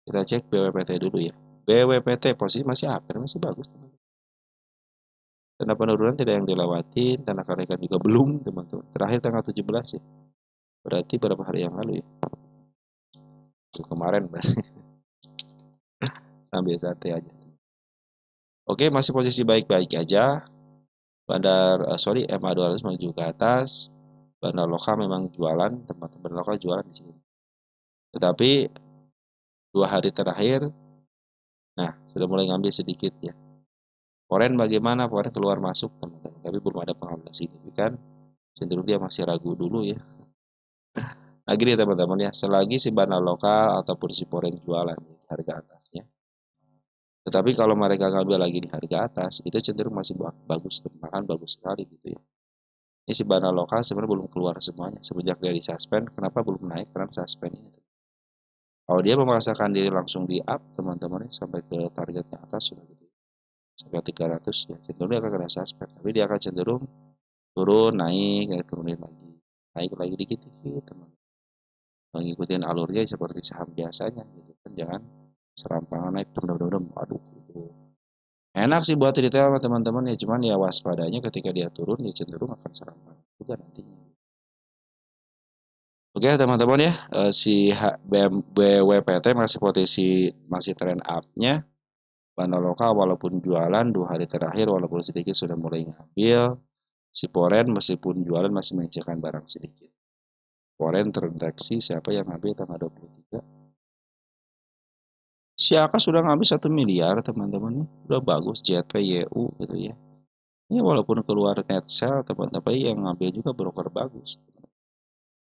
Kita cek BWPT dulu ya. BWPT posisi masih apa? Masih bagus, teman-teman. Tanda penurunan tidak yang dilewati, tanda kenaikan juga belum, teman-teman. Terakhir tanggal 17 ya. Berarti beberapa hari yang lalu ya. Itu kemarin berarti. Sambil santai aja. Oke, masih posisi baik-baik aja. MA 200 menuju ke atas. Bandar lokal memang jualan, teman-teman lokal jualan di sini. Tetapi 2 hari terakhir, nah sudah mulai ngambil sedikit ya. Foreign bagaimana? Foreign keluar masuk teman-teman, tapi belum ada pengambilan signifikan. Cenderung dia masih ragu dulu ya. Nah gini teman-teman ya, selagi si bandar lokal ataupun si foreign jualan di harga atasnya. Tetapi kalau mereka ngambil lagi di harga atas, itu cenderung masih bagus, bahkan bagus sekali gitu ya. Ini si bandar lokal sebenarnya belum keluar semuanya. Semenjak dari suspend, kenapa belum naik? Karena suspend ini. Kalau dia memaksakan diri langsung di up teman-teman sampai ke targetnya atas sudah gitu. Sampai 300 ya, cenderung dia akan kena suspend. Tapi dia akan cenderung turun, naik, turunin lagi. Naik lagi dikit-dikit teman. Mengikuti alurnya seperti saham biasanya gitu kan. Jangan serampangan naik dem aduh gitu. Enak sih buat retail sama teman-teman ya, cuman ya waspadanya ketika dia turun ya cenderung akan serampan juga nantinya. Oke teman-teman ya, si BWPT masih masih tren up-nya. Bandar walaupun jualan 2 hari terakhir walaupun sedikit sudah mulai ngambil. Si Poren meskipun jualan masih menyisakan barang sedikit. Poren terdeteksi siapa yang ngambil tanggal 23. Si Aka sudah ngambil 1 miliar teman-teman, udah bagus JPYU gitu ya. Ini walaupun keluar net sell teman-teman yang ngambil juga broker bagus.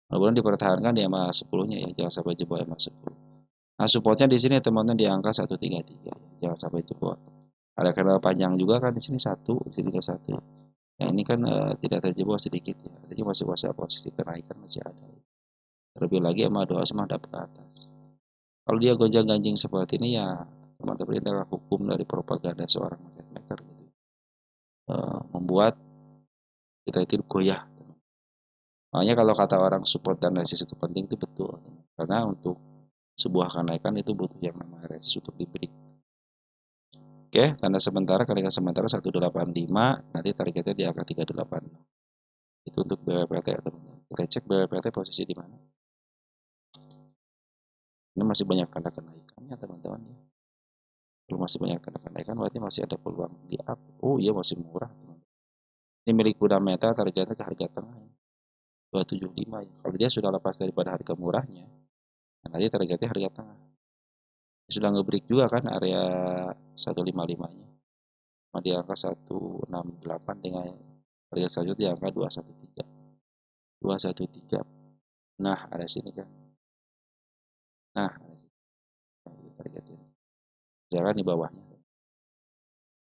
Walaupun dipertahankan di EMA 10-nya ya, jangan sampai jebol EMA 10. Nah, supportnya di sini teman-teman di angka 133, jangan sampai jebol. Ada kanal panjang juga kan di sini 1, di sini juga 1. Nah, ini kan tidak terjebol sedikit ya. Jadi masih posisi kenaikan masih ada. Terlebih lagi EMA 2 menghadap ke atas. Kalau dia gonjang-ganjing seperti ini ya teman-teman ini adalah hukum dari propaganda seorang market maker gitu. Membuat kita itu goyah. Makanya kalau kata orang support dan resist itu penting itu betul. Karena untuk sebuah kenaikan itu butuh yang namanya resist untuk di-break. Oke, tanda sementara kenaikan sementara 185, nanti targetnya di angka 38. Itu untuk BWPT ya teman-teman. Kita cek BWPT posisi di mana. Ini masih banyak tanda kenaikannya teman-teman ya. Kalau masih banyak tanda kenaikan berarti masih ada peluang di up. Oh iya masih murah teman-teman. Ini milik Kuda Meta targetnya ke harga tengah ya. 275 ya. Kalau dia sudah lepas daripada harga murahnya, nanti targetnya harga tengah. Sudah nge-break juga kan area 155-nya. Di angka 168 dengan harga selanjutnya di angka 213. 213. Nah, ada sini kan. Nah, targetnya. Jangan di bawahnya.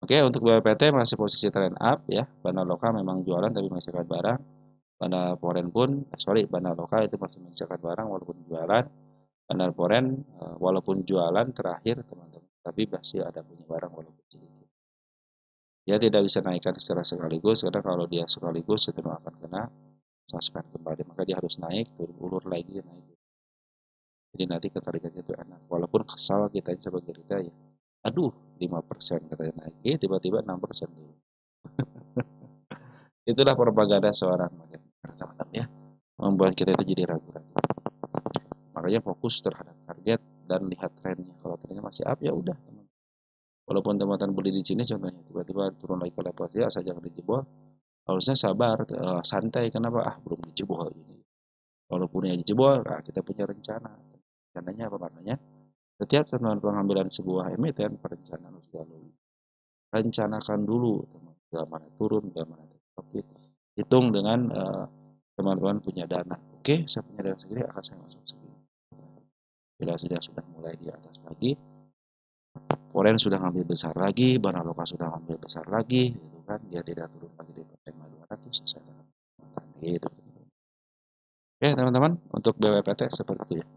Oke, untuk BPT masih posisi trend up ya. Bandar lokal memang jualan tapi masih ada barang. Bandar foreign pun, bandar lokal itu masih menyisakan barang walaupun jualan. Bandar foreign walaupun jualan terakhir teman-teman, tapi masih ada punya barang walaupun sedikit. Dia tidak bisa naikkan secara sekaligus karena kalau dia sekaligus itu akan kena suspend kembali. Maka dia harus naik, turun ulur lagi, naik. Jadi nanti ketargetnya itu enak. Walaupun kesal kita sebagai retail ya. Aduh, 5% katanya naik. Tiba-tiba 6% dulu. Itulah propaganda seorang teman-teman ya. Membuat kita itu jadi ragu-ragu. Makanya fokus terhadap target dan lihat trennya. Kalau trennya masih up ya udah. Walaupun teman-teman beli di sini contohnya tiba-tiba turun lagi ke level ya asal jangan dijebol. Harusnya sabar, santai. Kenapa? Belum dijebol ini. Walaupun yang dijebol, kita punya rencana. Rencananya apa makanya? Setiap teman pengambilan sebuah emiten perencanaan harus dilalui. Rencanakan dulu teman mana turun, mana profit. Hitung dengan teman-teman punya dana. Oke, saya punya dana segini akan saya masuk segini. Bila sudah mulai di atas lagi, Foreign sudah ngambil besar lagi, Bandar Lokal sudah ngambil besar lagi, gitu kan? Dia tidak turun lagi di pertema 200 sesuai dengan gitu. Oke teman-teman, untuk BWPT seperti itu ya.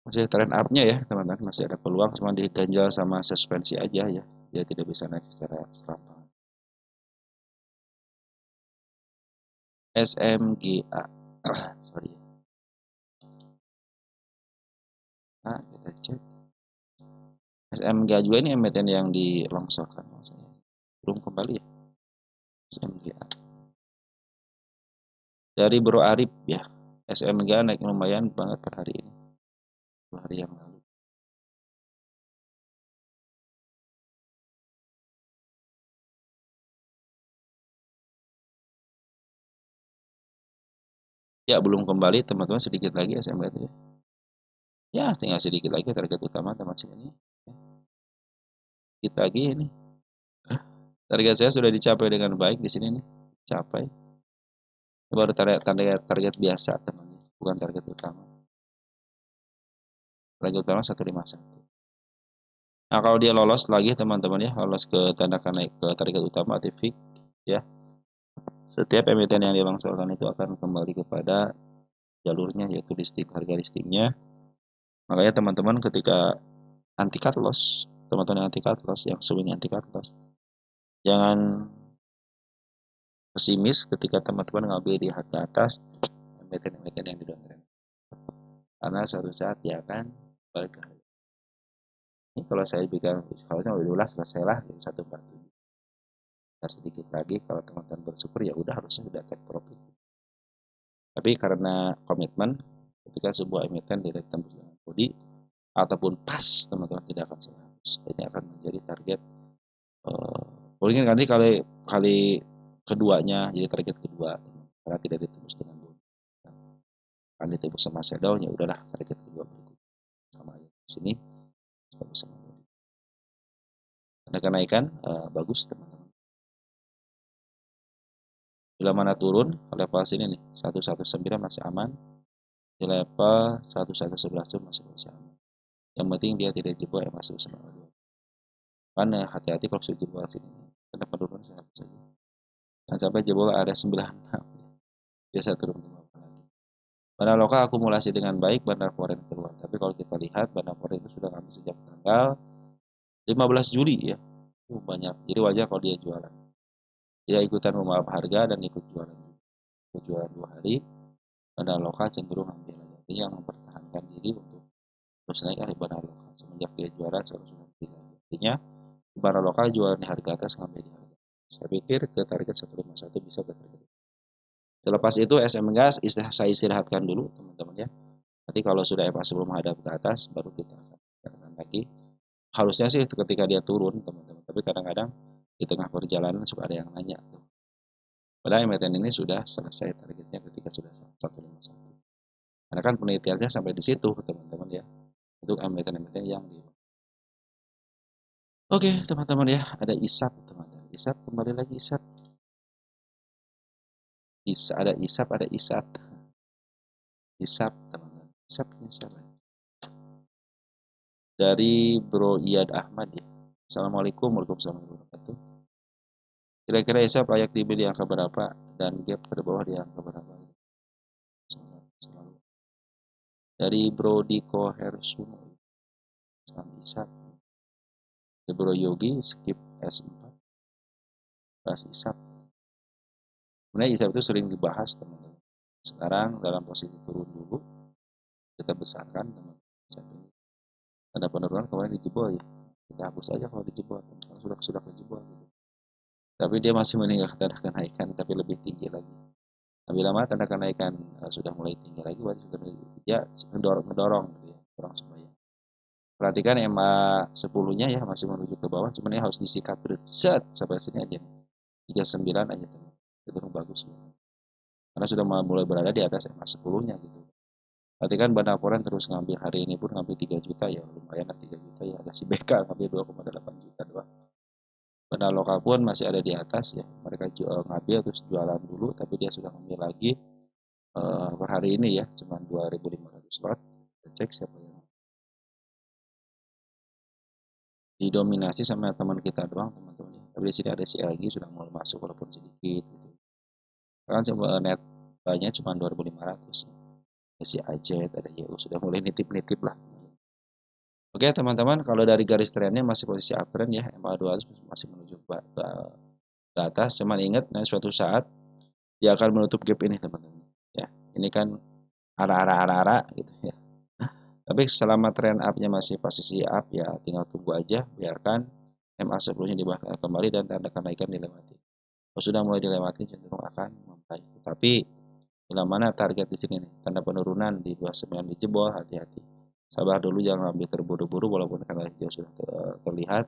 Masih trend up-nya ya teman-teman, masih ada peluang, cuma diganjal sama suspensi aja ya. Dia tidak bisa naik secara serampangan. SMGA. Sorry. Nah, kita cek. SMGA juga ini emiten yang dilongsorkan maksudnya. Belum kembali ya. SMGA. Dari Bro Arif ya. SMGA naik lumayan banget per hari ini. 2 hari yang lalu. Ya, belum kembali teman-teman sedikit lagi SMGA itu ya. Ya, tinggal sedikit lagi target utama teman-teman ini. Kita lagi ini. Target saya sudah dicapai dengan baik di sini nih. Capai. Baru target biasa teman-teman, bukan target utama. Target utama 151. Nah, kalau dia lolos lagi teman-teman ya, lolos ke tanda naik ke target utama aktif ya. Setiap emiten yang dilongsorkan itu akan kembali kepada jalurnya yaitu listing, harga listingnya. Makanya teman-teman ketika anti cut loss, teman-teman yang anti cut loss, yang swing anti cut loss, jangan pesimis ketika teman-teman ngambil di harga atas emiten-emiten yang di downtrend, karena suatu saat dia akan balik ke Ini kalau saya bilang harusnya udah selesai lah 147. Nah, sedikit lagi kalau teman-teman bersyukur ya udah harusnya udah take profit. Tapi karena komitmen ketika sebuah emiten tidak tembus dengan body ataupun pas teman-teman tidak akan 100. Ini akan menjadi target mungkin nanti kali keduanya jadi target kedua karena tidak ditembus dengan body. Kan ditembus sama shadow ya udahlah target kedua berikut sama aja di sini tembus sama body. Ada kenaikan bagus teman-teman. Bila mana turun level sini nih 119 masih aman, di level 1111 pun masih aman. Yang penting dia tidak jebol yang masih bersama dua. Karena hati-hati kalau sudah jebol sini. Karena penurunan sangat saja. Jangan sampai jebol ada 96. Biasa turun ke bawah lagi. Bandar lokal akumulasi dengan baik, bandar foreign keluar. Tapi kalau kita lihat bandar foreign itu sudah kami sejak tanggal 15 Juli ya. Banyak. Jadi wajar kalau dia jualan. Dia ikutan memaaf harga dan ikut jualan. Ikut jualan 2 hari. Bandar lokal cenderung ambil lagi. Artinya yang mempertahankan diri untuk terus naik dari bandar lokal. Semenjak dia jualan seharusnya tidak. Artinya bandar lokal jualan di harga atas ngambil di harga. Saya pikir ke target 151 bisa ke target. Selepas itu SM gas saya istirahatkan dulu teman-teman ya. Nanti kalau sudah EMA sebelum menghadap ke atas baru kita akan lagi. Harusnya sih ketika dia turun teman-teman. Tapi kadang-kadang di tengah perjalanan suka ada yang nanya tuh. Padahal emiten ini sudah selesai targetnya ketika sudah 151. Karena kan penelitiannya sampai di situ teman-teman ya. Untuk emiten-emiten yang di Oke teman-teman ya, ada ISAP teman-teman. ISAP kembali lagi ISAP. Ada ISAP, ada ISAP. ISAP teman-teman. ISAP ini siapa? Dari Bro Iyad Ahmad ya. Assalamualaikum warahmatullahi wabarakatuh. Kira-kira ISAP layak dibeli di angka berapa dan gap ke bawah di angka berapa? Dari Bro Diko Hersuno. Salam ISAP. Dari Bro Yogi skip S4. Bahas ISAP. Sebenarnya ISAP itu sering dibahas teman-teman. Sekarang dalam posisi turun dulu. Kita besarkan teman-teman. ISAP ini. Ada penurunan kemarin dijebol ya. Kita hapus aja kalau dijebol. Karena sudah kejebol gitu. Tapi dia masih meninggalkan tanda kenaikan tapi lebih tinggi lagi. Nah, bila mana tanda kenaikan sudah mulai tinggi lagi, dia mendorong gitu ya, dorong supaya. Perhatikan EMA 10-nya ya masih menuju ke bawah, cuman ini harus disikat set sampai sini aja nih. 39 aja teman. Itu bagus ya. Karena sudah mulai berada di atas EMA 10-nya gitu. Perhatikan Bandar Foreign terus ngambil hari ini pun ngambil 3 juta ya, lumayan lah 3 juta ya. Ada si BK ngambil 2,8 juta doang. Bandar lokal pun masih ada di atas ya. Mereka ngambil terus jualan dulu, tapi dia sudah ngambil lagi per hari ini ya, cuma 2.500 watt. Kita cek siapa yang didominasi sama teman kita doang teman-teman. Tapi di sini ada si LG sudah mulai masuk walaupun sedikit gitu. Kan coba net banyak cuma 2.500 ya. Ada si AJ, ada YU sudah mulai nitip-nitip lah. Oke teman-teman, kalau dari garis trennya masih posisi uptrend ya, MA200 masih menuju ke atas. Cuman ingat, nah suatu saat dia akan menutup gap ini teman-teman. Ya, ini kan arah-arah gitu ya. Tapi selama tren up-nya masih posisi up ya tinggal tunggu aja, biarkan MA sebelumnya dibahas kembali dan tanda kenaikan dilewati. Kalau sudah mulai dilewati cenderung akan membaik. Tapi bila mana target di sini nih, tanda penurunan di 29 dijebol, hati-hati. Sabar dulu, jangan ambil terburu-buru walaupun karena jauh sudah terlihat.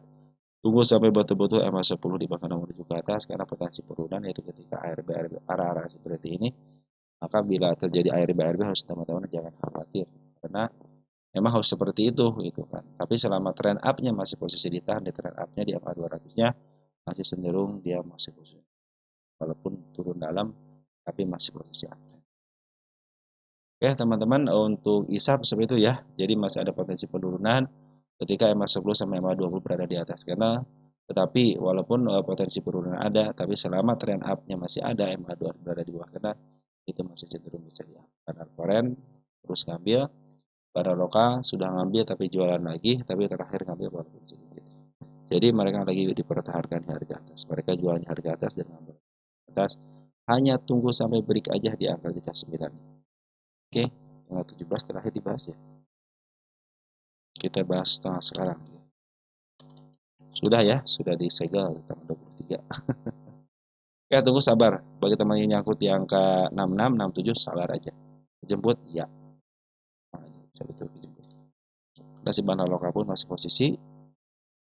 Tunggu sampai betul-betul MA 10 di bahkan menuju ke atas karena potensi penurunan yaitu ketika ARB arah-arah seperti ini. Maka bila terjadi ARB harus teman-teman jangan khawatir karena memang harus seperti itu gitu kan. Tapi selama tren up-nya masih posisi ditahan di tren up-nya di MA 200-nya masih cenderung dia masih posisi. Walaupun turun dalam tapi masih posisi up. Oke teman-teman untuk ISAP seperti itu ya. Jadi masih ada potensi penurunan ketika MA 10 sama MA 20 berada di atas karena tetapi walaupun potensi penurunan ada tapi selama tren up-nya masih ada MA 2 berada di bawah karena itu masih cenderung bisa diambil. Karena foreign terus ngambil, para lokal sudah ngambil tapi jualan lagi, tapi terakhir ngambil walaupun sedikit. Jadi mereka lagi dipertahankan di harga atas. Mereka jualnya harga atas dan ngambil atas. Hanya tunggu sampai break aja di angka 39. Oke, tanggal 17 terakhir dibahas ya. Kita bahas tanggal sekarang. Sudah ya, sudah disegel tanggal 23. Ya, tunggu sabar. Bagi teman yang nyangkut di angka 66, 67, sabar aja. Jemput, ya. Saya betul dijemput. Nasi bandar lokal pun masih posisi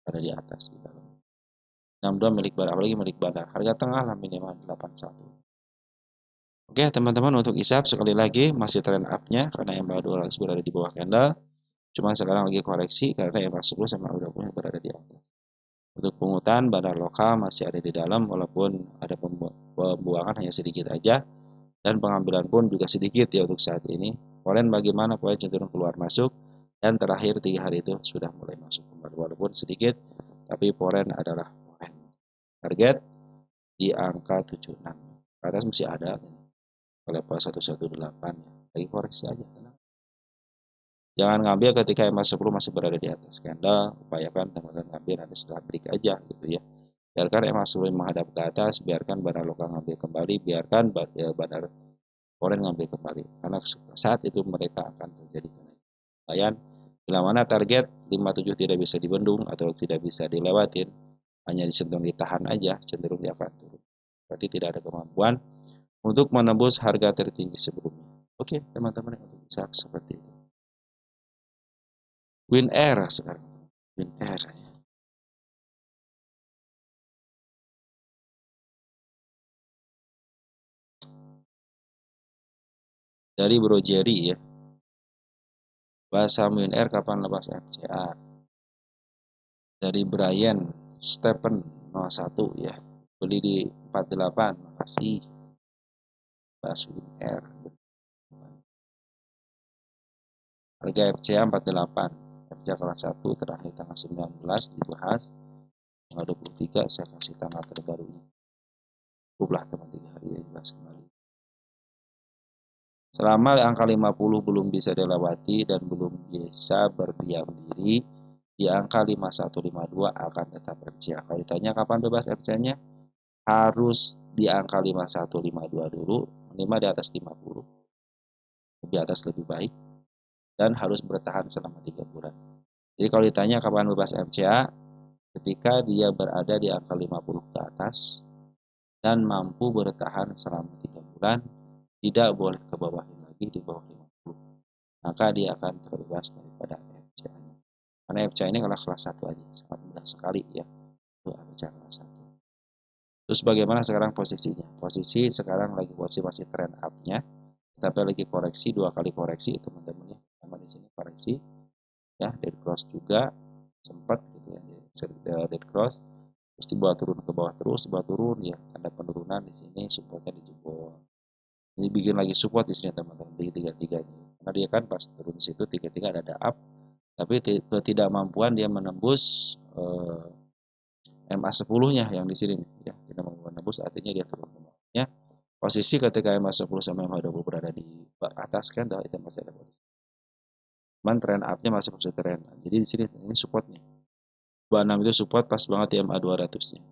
ada di atas. Di dalam. 62 milik bandar, apalagi milik bandar. Harga tengah lah minimal 81. Oke, teman-teman, untuk isap sekali lagi masih trend up-nya karena MA200 berada di bawah candle. Cuma sekarang lagi koreksi karena MA10 sama MA20 berada di atas. Untuk pungutan bandar lokal masih ada di dalam walaupun ada pembuangan hanya sedikit aja dan pengambilan pun juga sedikit ya untuk saat ini. Foreign bagaimana? Foreign cenderung keluar masuk dan terakhir 3 hari itu sudah mulai masuk kembali walaupun sedikit tapi foreign adalah foreign. Target di angka 76. Ke atas masih ada level 118 ya. Lagi koreksi aja. Jangan ngambil ketika MA10 masih berada di atas candle, upayakan teman-teman ngambil nanti setelah break aja gitu ya. Biarkan MA10 menghadap ke atas, biarkan bandar lokal ngambil kembali, biarkan bandar foreign ngambil kembali. Karena saat itu mereka akan terjadi kenaikan. Lumayan, bila mana target 57 tidak bisa dibendung atau tidak bisa dilewatin, hanya disentuh ditahan aja, cenderung dia akan turun. Berarti tidak ada kemampuan untuk menembus harga tertinggi sebelumnya. Oke, teman-teman, untuk bisa seperti itu. Win Air sekarang. Win Air. Dari Bro Jerry ya. Bahasa Win Air kapan lepas FCA? Dari Brian Stephen 01 ya. Beli di 48. Makasih. Bahas Win Air. Harga FCA 48. FCA kelas 1 terakhir tanggal 19 dibahas. Tanggal 23 saya kasih tanggal terbarunya. Cukuplah teman 3 hari ya dibahas kembali. Selama angka 50 belum bisa dilewati dan belum bisa berdiam diri, di angka 5152 akan tetap FCA. Kalau ditanya kapan bebas FCA-nya, harus di angka 5152 dulu, minimal di atas 50. Lebih atas lebih baik dan harus bertahan selama 3 bulan. Jadi kalau ditanya kapan bebas FCA, ketika dia berada di angka 50 ke atas dan mampu bertahan selama 3 bulan, tidak boleh ke bawahin lagi di bawah 50. Maka dia akan terbebas daripada FCA-nya. Karena FCA ini adalah kelas 1 aja, sangat mudah sekali ya untuk FCA kelas 1. Terus bagaimana sekarang posisinya? Posisi sekarang lagi posisi masih trend up-nya, tapi lagi koreksi, 2 kali koreksi teman-teman ya. Sama di sini koreksi ya, dead cross juga sempat gitu ya, dead cross terus dibawa turun ke bawah terus, dibawa turun ya, tanda penurunan di sini, supportnya dijebol. Ini bikin lagi support di sini teman-teman di 33 ini. Karena dia kan pas turun di situ 33 ada up, tapi ketidakmampuan dia menembus MA10-nya yang di sini ya, tidak mampu menembus artinya dia turun ke bawahnya. Posisi ketika MA10 sama MA20 berada di atas kan itu masih ada posisi. Cuman trend up-nya masih posisi trend. Jadi di sini ini support nih. 26 itu support pas banget di MA200-nya.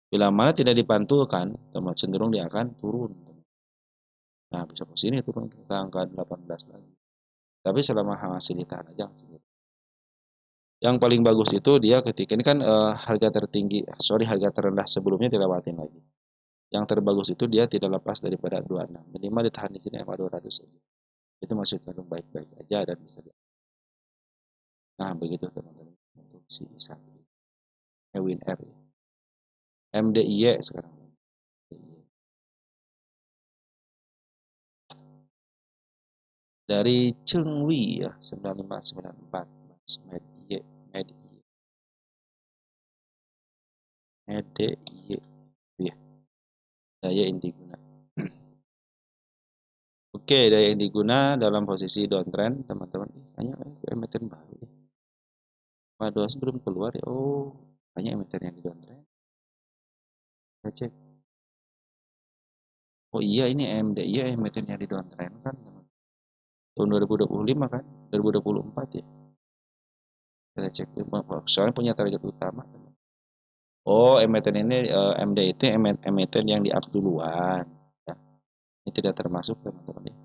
Bila mana tidak dipantulkan, teman cenderung dia akan turun. Nah, bisa posisi ini turun ke angka 18 lagi. Tapi selama masih ditahan aja. Yang paling bagus itu dia ketika ini kan harga tertinggi, harga terendah sebelumnya dilewatin lagi. Yang terbagus itu dia tidak lepas daripada 26. Minimal ditahan di sini MA200 aja. Itu masih cenderung baik-baik aja dan bisa di. Nah, begitu teman-teman untuk si ISAP. Win R ya. MDIY sekarang. Dari Chengwi ya 9594 MDIY ya, daya inti guna. Oke, daya inti guna dalam posisi downtrend teman-teman. Kayaknya emiten baru ya. Pak sebelum keluar ya. Oh, kayaknya emiten yang di downtrend. Kita cek. Oh iya, ini MDIY emiten yang di downtrend kan teman. Tahun 2025 kan, 2024 ya. Kita cek, soalnya punya target utama. Oh, emiten ini MD itu emiten yang di up duluan. Ya. Ini tidak termasuk teman-teman ya.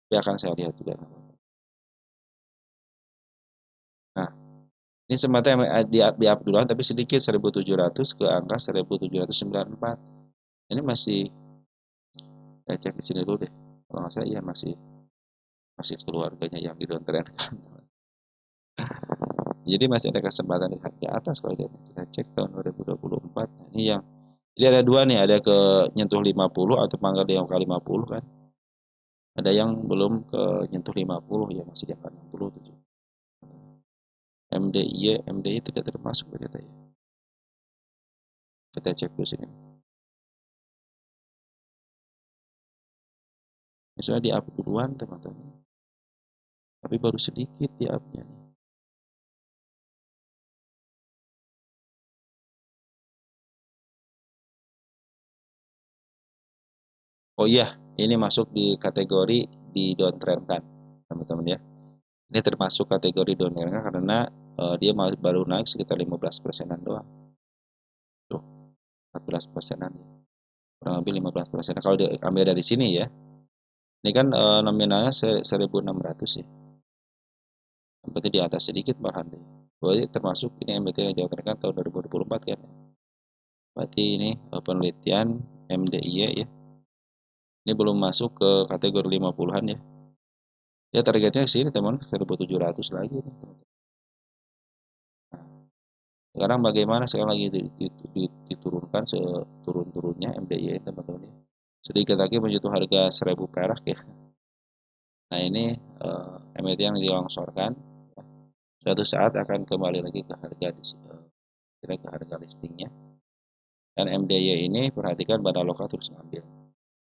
Tapi akan saya lihat juga. Nah, Ini semata di up duluan tapi sedikit 1700 ke angka 1794. Ini masih, saya cek di sini dulu deh. Kalau nggak salah iya masih masih keluarganya yang di downtrend kan. Jadi masih ada kesempatan di atas kalau kita cek tahun 2024. Ini yang jadi ada dua nih, ada ke nyentuh 50 atau pangkal di angka 50 kan. Ada yang belum ke nyentuh 50 ya masih di angka 60 tuh. MDI tidak termasuk kita ya. Kita cek dulu sini. Misalnya di up duluan teman-teman. Tapi baru sedikit di upnya nih. Oh iya, ini masuk di kategori di downtrend kan, teman-teman ya. Ini termasuk kategori downtrend kan karena dia baru naik sekitar 15%-an doang. Tuh, 14%-an ya. Kurang lebih 15%. Kalau diambil dari sini ya. Ini kan nominalnya 1.600 ya. Berarti di atas sedikit malahan deh. Berarti termasuk ini MBT yang dilakukan tahun 2024 kan. Berarti ini penelitian MDIY ya. Ini belum masuk ke kategori 50-an ya. Ya targetnya sini teman 1.700 lagi nih. Nah, sekarang bagaimana sekarang lagi diturunkan seturun-turunnya MDIY teman-teman ya. Sedikit lagi menyentuh harga 1.000 perak ya. Nah ini MDIY yang dilongsorkan. Suatu saat akan kembali lagi ke harga ke harga listingnya. Dan MDY ini perhatikan Badan Lokal terus ngambil.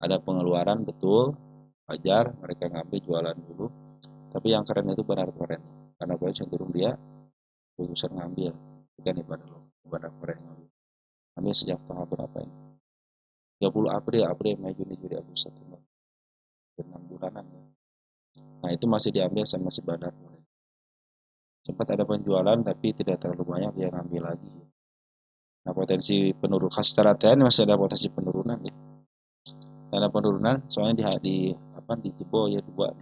Ada pengeluaran betul, wajar mereka ngambil jualan dulu. Tapi yang keren itu Badan Keren. Karena gue cenderung dia khususan ngambil. Bukan nih Badan Keren ngambil. Ngambil sejak tanggal berapa ini? 30 April, Mei, Juni, Juli, Agustus, September. 6 bulanan ya. Nah itu masih diambil sama si Badan Keren. Sempat ada penjualan tapi tidak terlalu banyak dia ngambil lagi. Nah potensi penurunan secara TN masih ada potensi penurunan ya. Karena penurunan soalnya dijebol ya dua.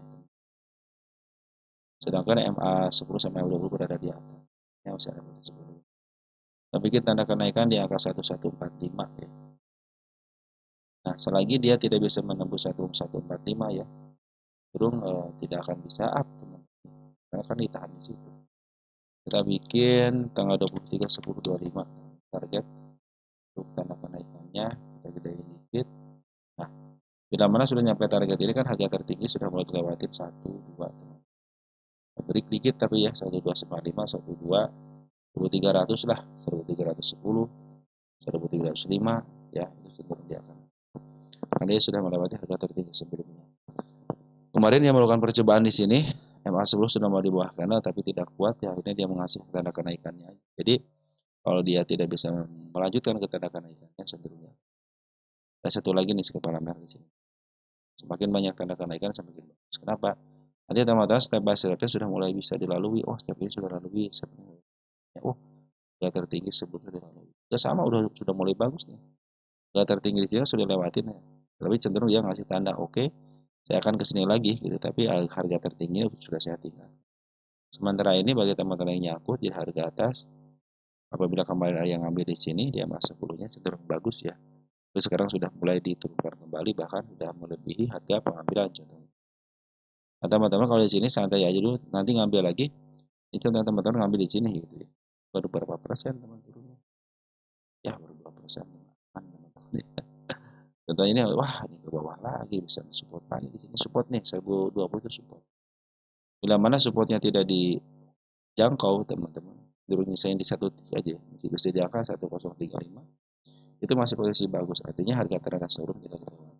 Sedangkan MA10 sama MA20 berada di atas. Ini masih ada potensi penurunan. Tapi kita tanda kenaikan di angka 1145 ya. Nah, selagi dia tidak bisa menembus 1145 ya, cenderung tidak akan bisa up teman. Karena kan ditahan di situ. Kita bikin tanggal 23/10/25 target untuk tanda kenaikannya kita gedein dikit. Nah, bila mana sudah nyampe target ini kan harga tertinggi sudah mulai dilewatin 1, 2 teman. Break dikit tapi ya 1295, 12 1300 lah, 1310, 1305 ya itu cenderung dia akan. Karena dia sudah melewati harga tertinggi sebelumnya. Kemarin dia melakukan percobaan di sini, MA10 sudah mau di bawah kanal tapi tidak kuat ya akhirnya dia mengasih tanda kenaikannya. Jadi kalau dia tidak bisa melanjutkan ke tanda kenaikannya cenderungnya. Ada satu lagi nih kepala merah di sini. Semakin banyak tanda kenaikan semakin bagus. Kenapa? Nanti teman-teman step by stepnya sudah mulai bisa dilalui. Oh step ini sudah lalui. Oh gak tertinggi sebelumnya dilalui. Ya sama sudah mulai bagus nih. Gak tertinggi di sini sudah lewatin ya. Tapi cenderung dia ngasih tanda oke, saya akan kesini lagi gitu. Tapi harga tertinggi sudah saya tinggal. Sementara ini bagi teman-teman yang nyangkut di harga atas, apabila kemarin ada yang ngambil di sini, dia masuk 10-nya cenderung bagus ya. Terus sekarang sudah mulai diturunkan kembali, bahkan sudah melebihi harga pengambilan contohnya. Nah, teman-teman kalau di sini santai aja dulu, nanti ngambil lagi. Itu teman-teman ngambil di sini gitu ya. Baru berapa persen teman turunnya? Ya baru berapa persen teman-teman. Contohnya ini, wah ini ke bawah lagi bisa support lagi di sini support nih 1020 itu support. Bila mana supportnya tidak dijangkau teman-teman, turunnya saya di 13 aja, bisa di angka 1035. Itu masih posisi bagus, artinya harga terendah sebelum tidak lewat.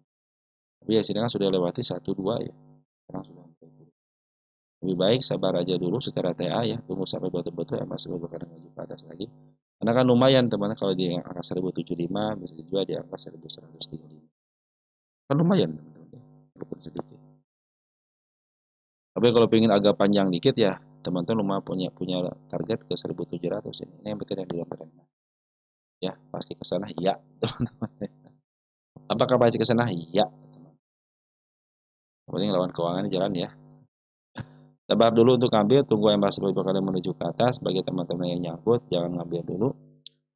Tapi ya sini kan sudah lewati 12 ya, sekarang sudah mulai turun. Lebih baik sabar aja dulu secara TA ya, tunggu sampai betul-betul masih beberapa maju ke atas lagi. Karena kan lumayan teman-teman kalau di angka 1075 bisa dijual di angka 1135. Kan lumayan teman-teman, walaupun sedikit. Tapi kalau pengen agak panjang dikit ya, teman-teman lumayan punya target ke 1700 ini. Ini yang betul yang dilakukan. Ya, pasti ke sana iya, teman-teman. Apakah pasti ke sana? Iya, teman. Yang penting lawan keuangan jalan ya. Sabar dulu untuk ngambil, tunggu embas beberapa kali menuju ke atas. Bagi teman-teman yang nyangkut, jangan ngambil dulu.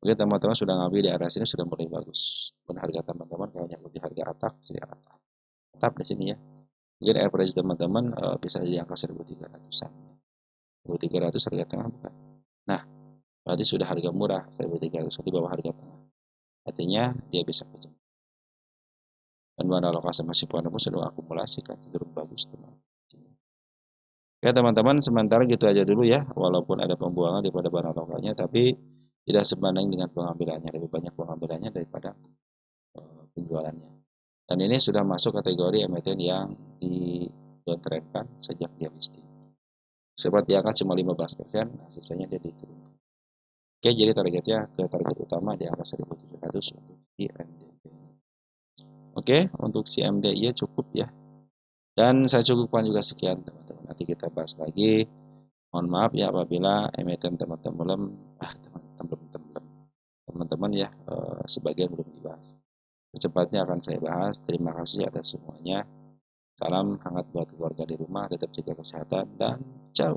Bagi teman-teman sudah ngambil di area sini sudah mulai bagus. Dan harga teman-teman kalau nyangkut di harga atap, di atap. Atap di sini ya. Mungkin average teman-teman bisa di angka 1.300-an. 1.300 harga tengah bukan? Nah, berarti sudah harga murah, 1.300 di bawah harga tengah. Artinya dia bisa kejam. Dan mana lokasi masih pun sudah akumulasi kan cenderung bagus teman. Ya teman-teman, sementara gitu aja dulu ya. Walaupun ada pembuangan daripada barang lokalnya, tapi tidak sebanding dengan pengambilannya. Lebih banyak pengambilannya daripada penjualannya. Dan ini sudah masuk kategori emiten yang ditrenkan sejak dia listing. Sempat diangkat cuma 15%, nah sisanya dia diturunkan. Oke, jadi targetnya ke target utama di angka 1.700 untuk si MDI. Oke, untuk si MDI cukup ya. Dan saya cukupkan juga sekian teman-teman. Nanti kita bahas lagi. Mohon maaf ya apabila emiten teman-teman ya sebagian belum dibahas. Secepatnya akan saya bahas. Terima kasih atas semuanya. Salam hangat buat keluarga di rumah, tetap jaga kesehatan dan ciao.